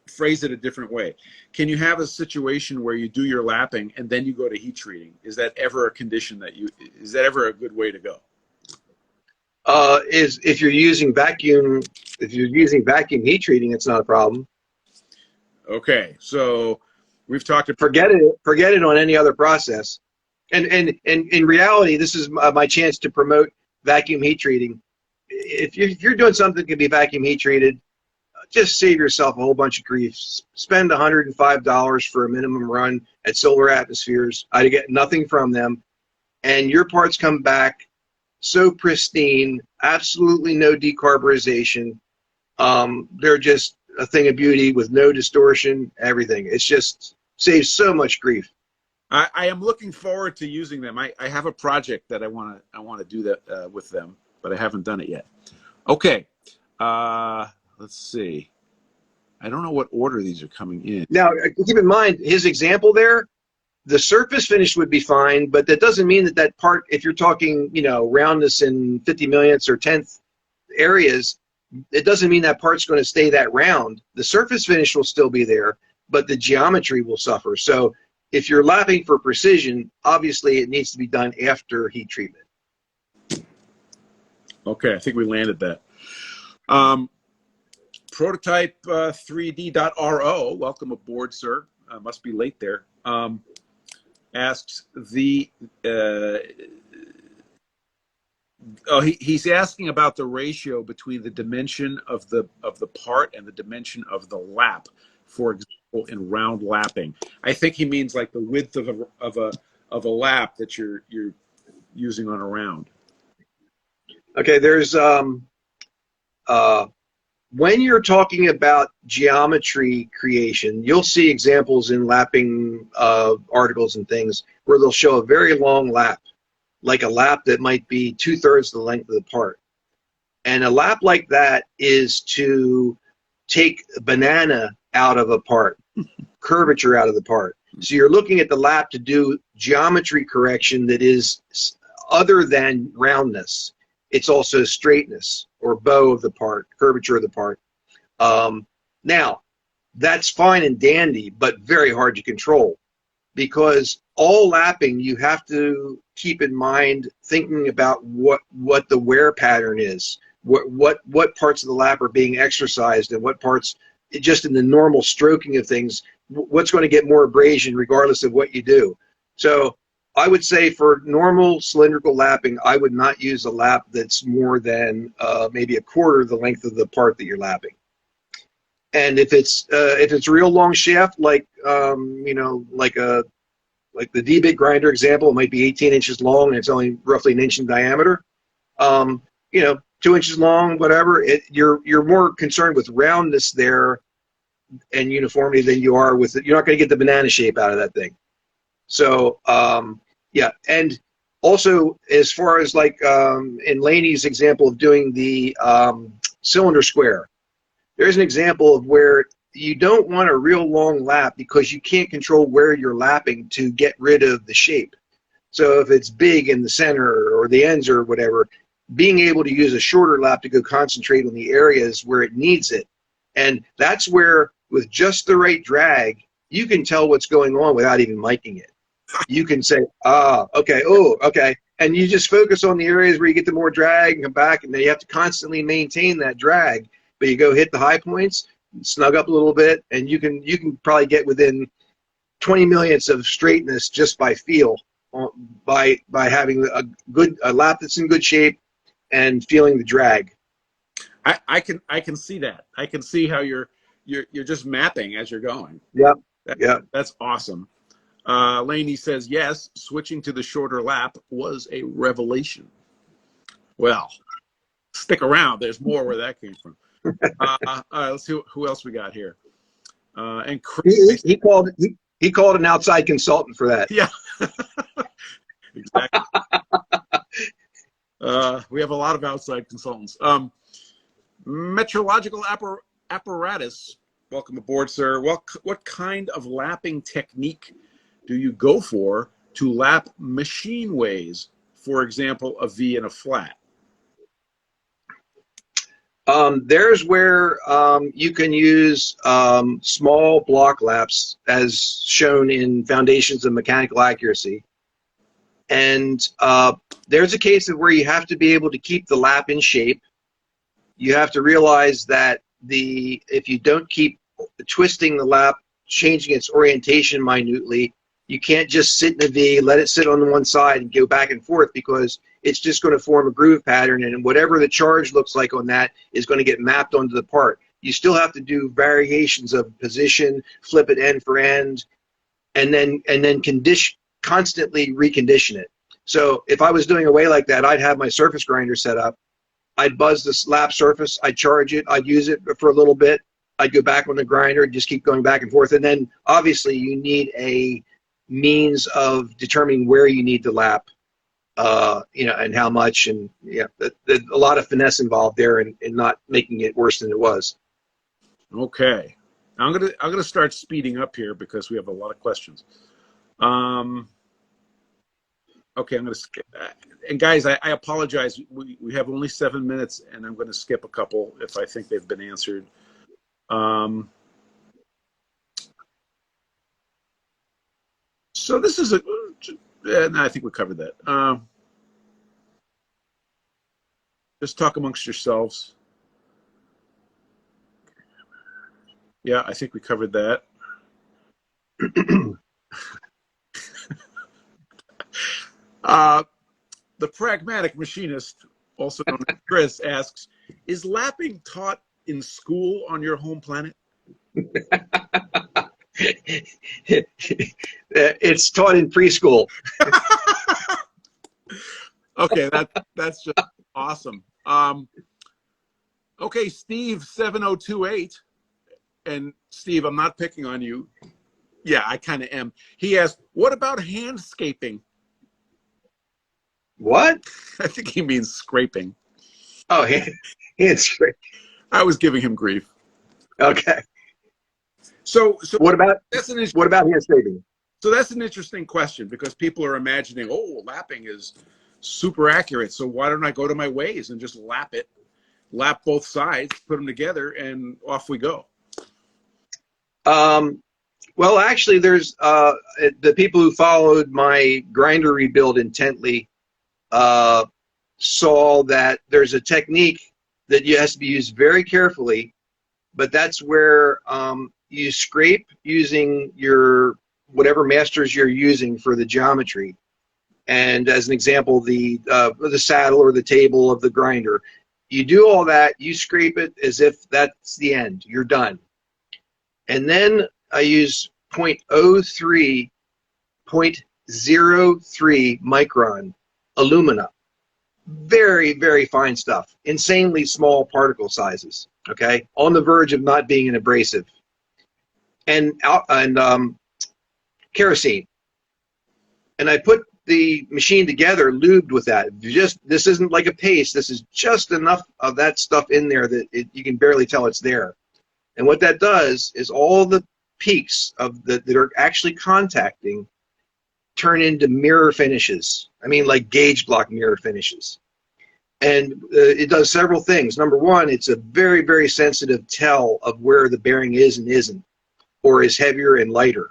phrase it a different way. Can you have a situation where you do your lapping and then you go to heat treating? Is that ever a condition is that ever a good way to go?
If you're using vacuum heat treating, it's not a problem.
Okay, so we've talked about
forget it on any other process. And in reality, this is my chance to promote vacuum heat treating. If you're doing something that can be vacuum heat treated, just save yourself a whole bunch of grief. Spend $105 for a minimum run at Solar Atmospheres. I get nothing from them, and your parts come back so pristine, absolutely no decarburization. They're just a thing of beauty with no distortion, everything. It's just saves so much grief.
I am looking forward to using them. I have a project that I want to do that with them, but I haven't done it yet. Okay, let's see. I don't know what order these are coming in.
Now, keep in mind his example there. The surface finish would be fine, but that doesn't mean that part, if you're talking, roundness in 50 millionths or 10th areas, it doesn't mean that part's going to stay that round. The surface finish will still be there, but the geometry will suffer. So if you're lapping for precision, obviously it needs to be done after heat treatment.
Okay, I think we landed that. Prototype 3D.ro, welcome aboard, sir. Must be late there. Asks he's asking about the ratio between the dimension of the part and the dimension of the lap, for example, in round lapping. I think he means like the width of a lap that you're using on a round.
Okay, there's when you're talking about geometry creation, you'll see examples in lapping articles and things where they'll show a very long lap, like a lap that might be 2/3 the length of the part. And a lap like that is to take a banana out of a part, curvature out of the part. So you're looking at the lap to do geometry correction that is other than roundness. It's also straightness or bow of the part, curvature of the part. Now, that's fine and dandy, but very hard to control, because all lapping, you have to keep in mind thinking about what the wear pattern is, what parts of the lap are being exercised, and what parts, just in the normal stroking of things, what's going to get more abrasion regardless of what you do. So I would say for normal cylindrical lapping, I would not use a lap that's more than maybe a quarter the length of the part that you're lapping. And if it's real long shaft, like you know, like the D-bit grinder example, it might be 18 inches long and it's only roughly an inch in diameter. You know, 2 inches long, whatever. You're more concerned with roundness there and uniformity than you are with it. You're not going to get the banana shape out of that thing. So yeah, and also as far as like in Laney's example of doing the cylinder square, there's an example of where you don't want a real long lap because you can't control where you're lapping to get rid of the shape. So if it's big in the center or the ends or whatever, being able to use a shorter lap to go concentrate on the areas where it needs it. And that's where, with just the right drag, you can tell what's going on without even miking it. You can say, okay, oh, okay. And you just focus on the areas where you get the more drag and come back, and then you have to constantly maintain that drag. But you go hit the high points, snug up a little bit, and you can probably get within 20 millionths of straightness just by feel, by having a lap that's in good shape and feeling the drag.
I can see that. I can see how you're just mapping as you're going.
Yep. Yep.
That's awesome. Laney says, yes, switching to the shorter lap was a revelation. Well, stick around. There's more where that came from. All right, let's see who else we got here. And Chris,
he called an outside consultant for that.
Yeah, exactly. We have a lot of outside consultants. Metrological apparatus. Welcome aboard, sir. What kind of lapping technique do you go for to lap machine ways? For example, a V and a flat.
There's where you can use small block laps as shown in Foundations of Mechanical Accuracy. And there's a case of where you have to be able to keep the lap in shape. You have to realize that if you don't keep twisting the lap, changing its orientation minutely, you can't just sit in a V, let it sit on the one side and go back and forth, because it's just going to form a groove pattern, and whatever the charge looks like on that is going to get mapped onto the part. You still have to do variations of position, flip it end for end, and then constantly recondition it. So if I was doing a way like that, I'd have my surface grinder set up. I'd buzz this lap surface, I'd charge it, I'd use it for a little bit, I'd go back on the grinder and just keep going back and forth. And then obviously you need a means of determining where you need to lap, you know, and how much, and yeah, there's a lot of finesse involved there in not making it worse than it was.
Okay, I'm gonna start speeding up here because we have a lot of questions. Okay, I'm gonna skip. And guys, I apologize. We have only 7 minutes, and I'm gonna skip a couple if I think they've been answered. So this is no, I think we covered that. Just talk amongst yourselves. Yeah, I think we covered that. The pragmatic machinist, also known as Chris, asks, is lapping taught in school on your home planet?
It's taught in preschool.
Okay, that's just awesome. Okay, Steve 7028, and Steve, I'm not picking on you. Yeah, I kind of am. He asked, what about handscaping?
What?
I think he means scraping.
Oh, hand scrape.
I was giving him grief.
Okay.
So
What about
that's an
hand scraping?
so that's an interesting question, because people are imagining, oh, lapping is super accurate. So why don't I go to my ways and just lap it, lap both sides, put them together, and off we go?
Well, actually, there's the people who followed my grinder rebuild intently saw that there's a technique that has to be used very carefully, but that's where you scrape using your whatever masters you're using for the geometry. And as an example, the saddle or the table of the grinder. You do all that, you scrape it as if that's the end, you're done. And then I use 0.03 micron alumina. Very, very fine stuff. Insanely small particle sizes, okay? On the verge of not being an abrasive. And kerosene. And I put the machine together, lubed with that. This isn't like a paste. This is just enough of that stuff in there that you can barely tell it's there. And what that does is all the peaks that are actually contacting turn into mirror finishes. I mean, like gauge block mirror finishes. And it does several things. Number one, it's a very, very sensitive tell of where the bearing is and isn't, or is heavier and lighter.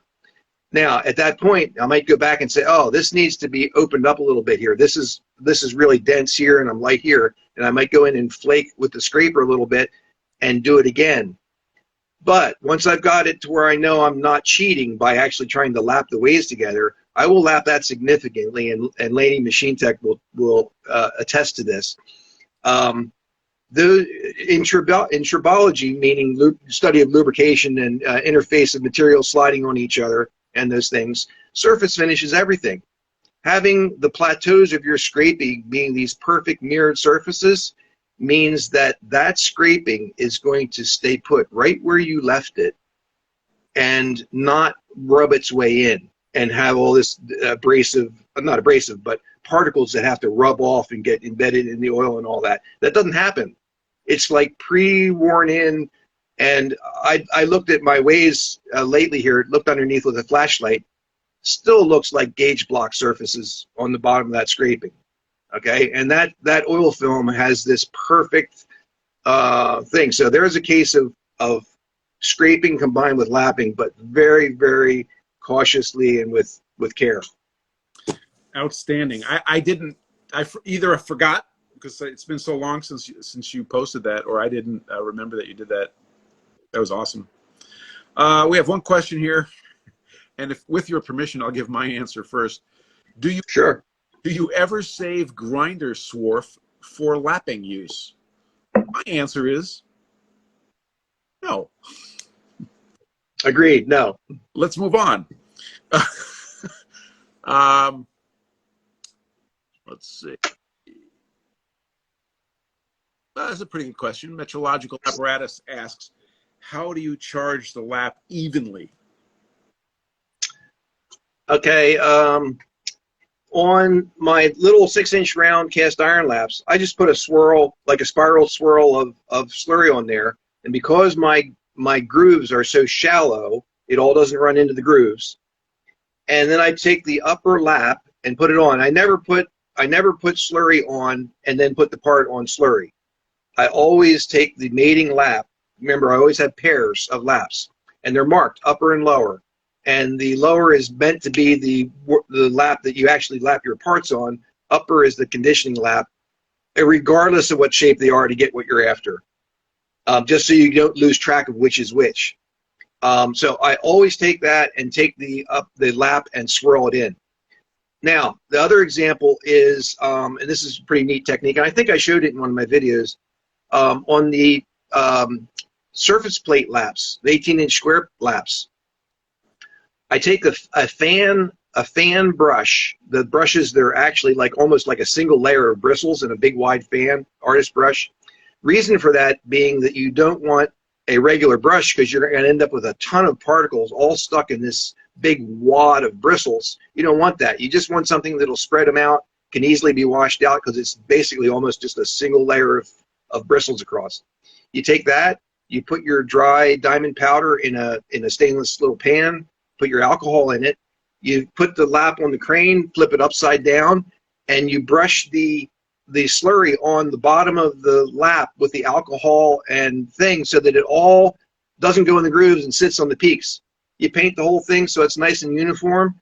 Now, at that point, I might go back and say, oh, this needs to be opened up a little bit here. This is really dense here and I'm light here. And I might go in and flake with the scraper a little bit and do it again. But once I've got it to where I know I'm not cheating by actually trying to lap the ways together, I will lap that significantly, and Laney Machine Tech will attest to this. In tribology, meaning study of lubrication and interface of materials sliding on each other and those things, surface finish is everything. Having the plateaus of your scraping being these perfect mirrored surfaces means that scraping is going to stay put right where you left it and not rub its way in and have all this not abrasive, but particles that have to rub off and get embedded in the oil and all that. That doesn't happen. It's like pre-worn in. And I looked at my ways lately here, looked underneath with a flashlight, still looks like gauge block surfaces on the bottom of that scraping. Okay, and that oil film has this perfect thing. So there's a case of scraping combined with lapping, but very, very cautiously and with care.
Outstanding. I either forgot because it's been so long since you posted that, or I didn't remember that you did that. That was awesome. We have one question here, and with your permission, I'll give my answer first.
Sure.
Do you ever save grinder swarf for lapping use? My answer is no.
Agreed, no.
Let's move on. Let's see. That's a pretty good question. Metrological Apparatus asks, how do you charge the lap evenly?
Okay, on my little 6-inch round cast iron laps, I just put a swirl, like a spiral swirl of slurry on there. And because my grooves are so shallow, it all doesn't run into the grooves. And then I take the upper lap and put it on. I never put slurry on and then put the part on slurry. I always take the mating lap. Remember, I always have pairs of laps, and they're marked upper and lower. And the lower is meant to be the lap that you actually lap your parts on. Upper is the conditioning lap, regardless of what shape they are, to get what you're after, just so you don't lose track of which is which. So I always take that and take the lap and swirl it in. Now, the other example is, and this is a pretty neat technique, and I think I showed it in one of my videos, on the surface plate laps, the 18-inch square laps. I take a fan brush. The brushes, they're actually almost like a single layer of bristles in a big wide fan, artist brush. Reason for that being that you don't want a regular brush because you're going to end up with a ton of particles all stuck in this big wad of bristles. You don't want that. You just want something that'll spread them out, can easily be washed out because it's basically almost just a single layer of bristles across. You take that, you put your dry diamond powder in a stainless little pan, put your alcohol in it, you put the lap on the crane, flip it upside down, and you brush the slurry on the bottom of the lap with the alcohol and thing so that it all doesn't go in the grooves and sits on the peaks. You paint the whole thing so it's nice and uniform,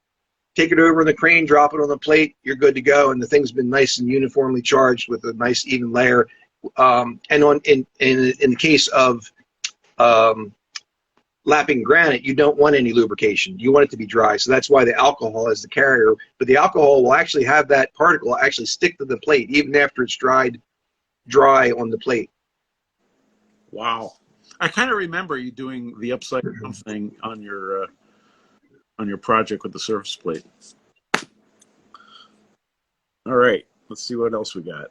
take it over in the crane, drop it on the plate, you're good to go, and the thing's been nice and uniformly charged with a nice even layer. And in the case of lapping granite, you don't want any lubrication. You want it to be dry, so that's why the alcohol is the carrier. But the alcohol will actually have that particle actually stick to the plate even after it's dry on the plate.
Wow. I kind of remember you doing the upside down thing on your project with the surface plate. All right, let's see what else we got.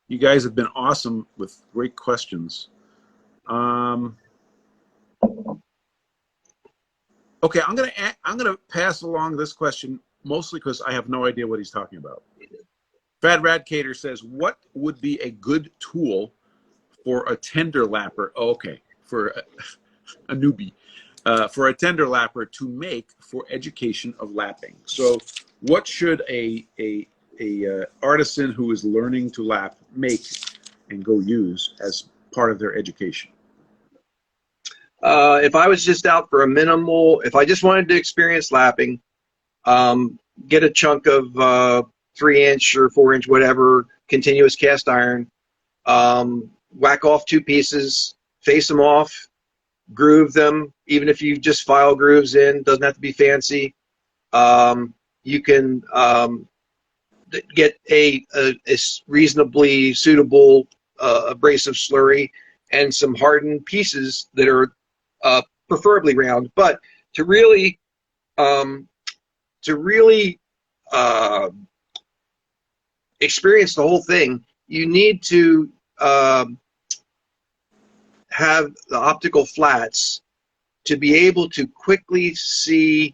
You guys have been awesome with great questions. Okay, I'm gonna pass along this question mostly because I have no idea what he's talking about. Fad Radcater says, "What would be a good tool for a tender lapper?" Oh, okay, for a newbie, for a tender lapper to make for education of lapping. So, what should a artisan who is learning to lap make and go use as part of their education?
If I was just out for a minimal, if I just wanted to experience lapping, get a chunk of 3-inch or 4-inch, whatever, continuous cast iron, whack off 2 pieces, face them off, groove them, even if you just file grooves in, doesn't have to be fancy. You can get a reasonably suitable abrasive slurry and some hardened pieces that are preferably round, but to really experience the whole thing, you need to have the optical flats to be able to quickly see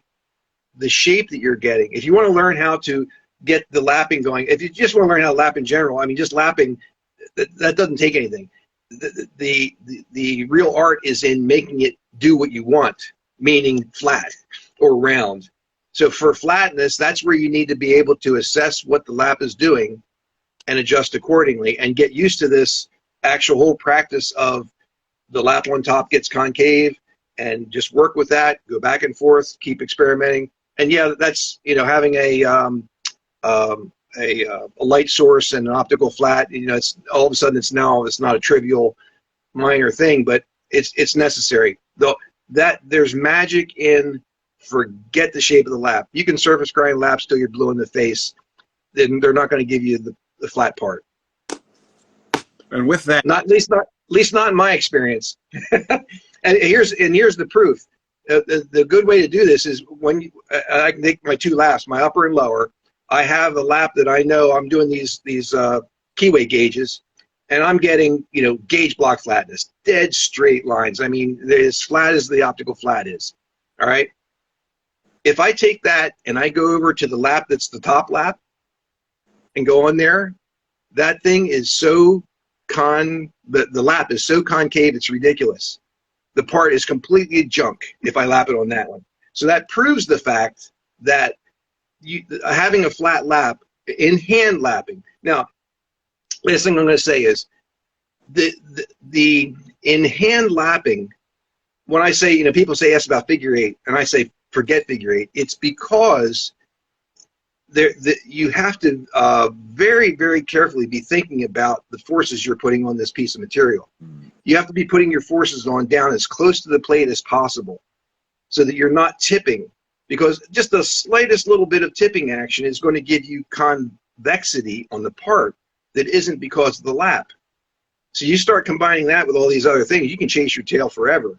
the shape that you're getting. If you want to learn how to get the lapping going, if you just want to learn how to lap in general, I mean, just lapping, that doesn't take anything. The real art is in making it do what you want, meaning flat or round. So for flatness, that's where you need to be able to assess what the lap is doing and adjust accordingly and get used to this actual whole practice of the lap on top gets concave and just work with that, go back and forth, keep experimenting. And yeah, that's, you know, having a light source and an optical flat, you know, it's all of a sudden it's not a trivial minor thing, but it's necessary. Though that there's magic in forget the shape of the lap. You can surface grind laps till you're blue in the face. Then they're not going to give you the flat part.
And with that,
at least not in my experience. and here's the proof. The good way to do this is when I can take my 2 laps, my upper and lower. I have a lap that I know I'm doing these keyway gauges, and I'm getting, you know, gauge block flatness, dead straight lines. I mean, they're as flat as the optical flat is. All right. If I take that and I go over to the lap that's the top lap and go on there, that thing is so the lap is so concave it's ridiculous. The part is completely junk if I lap it on that one. So that proves the fact that having a flat lap in hand lapping. Now, last thing I'm going to say is the in hand lapping. When I say, you know, people say ask about figure 8, and I say forget figure 8. It's because you have to very, very carefully be thinking about the forces you're putting on this piece of material. You have to be putting your forces on down as close to the plate as possible so that you're not tipping, because just the slightest little bit of tipping action is going to give you convexity on the part that isn't because of the lap. So you start combining that with all these other things, you can chase your tail forever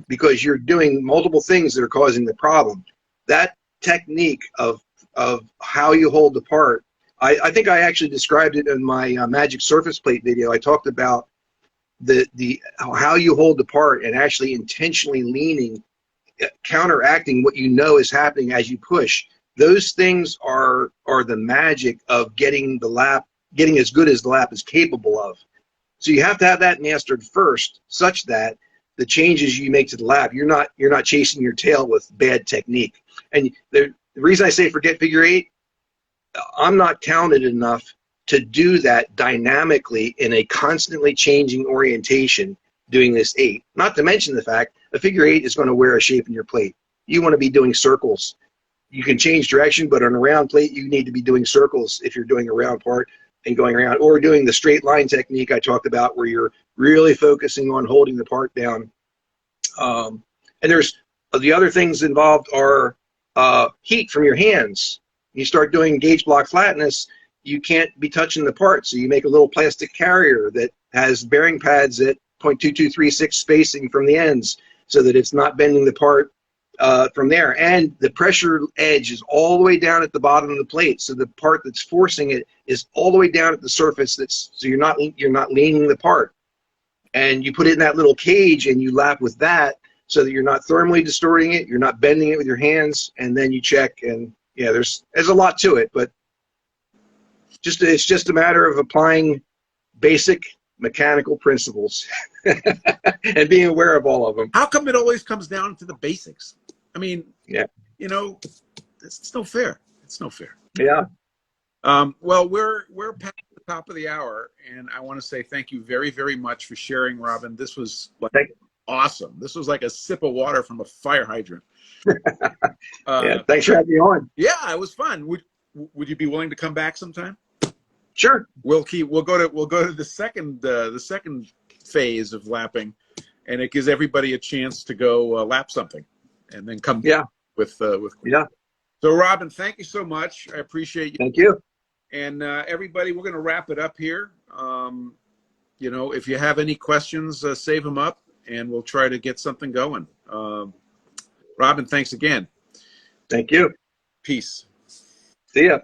because you're doing multiple things that are causing the problem. That technique of how you hold the part, I think I actually described it in my magic surface plate video. I talked about how you hold the part and actually intentionally leaning, counteracting what you know is happening as you push. Those things are the magic of getting the lap, getting as good as the lap is capable of. So you have to have that mastered first, such that the changes you make to the lap, you're not chasing your tail with bad technique. And the reason I say forget figure eight, I'm not talented enough to do that dynamically in a constantly changing orientation doing this eight. Not to mention the fact a figure eight is going to wear a shape in your plate. You want to be doing circles. You can change direction, but on a round plate, you need to be doing circles if you're doing a round part and going around, or doing the straight line technique I talked about where you're really focusing on holding the part down. And there's the other things involved are heat from your hands. You start doing gauge block flatness, you can't be touching the part, so you make a little plastic carrier that has bearing pads at 0.2236 spacing from the ends so that it's not bending the part from there. And the pressure edge is all the way down at the bottom of the plate, so the part that's forcing it is all the way down at the surface. So you're not leaning the part. And you put it in that little cage and you lap with that so that you're not thermally distorting it, you're not bending it with your hands, and then you check. And yeah, there's a lot to it, but it's just a matter of applying basic mechanical principles and being aware of all of them.
How come it always comes down to the basics? I mean,
yeah,
you know, it's no fair. It's no fair.
Yeah.
Well, we're past the top of the hour, and I want to say thank you very, very much for sharing, Robin. This was awesome. This was like a sip of water from a fire hydrant.
Yeah, thanks for having me on.
Yeah, it was fun. Would you be willing to come back sometime?
Sure.
We'll go to the second phase of lapping, and it gives everybody a chance to go lap something, and then come with
yeah.
So Robin, thank you so much. I appreciate you.
Thank you.
And everybody, we're going to wrap it up here. You know, if you have any questions, save them up, and we'll try to get something going. Robin, thanks again.
Thank you.
Peace.
See ya.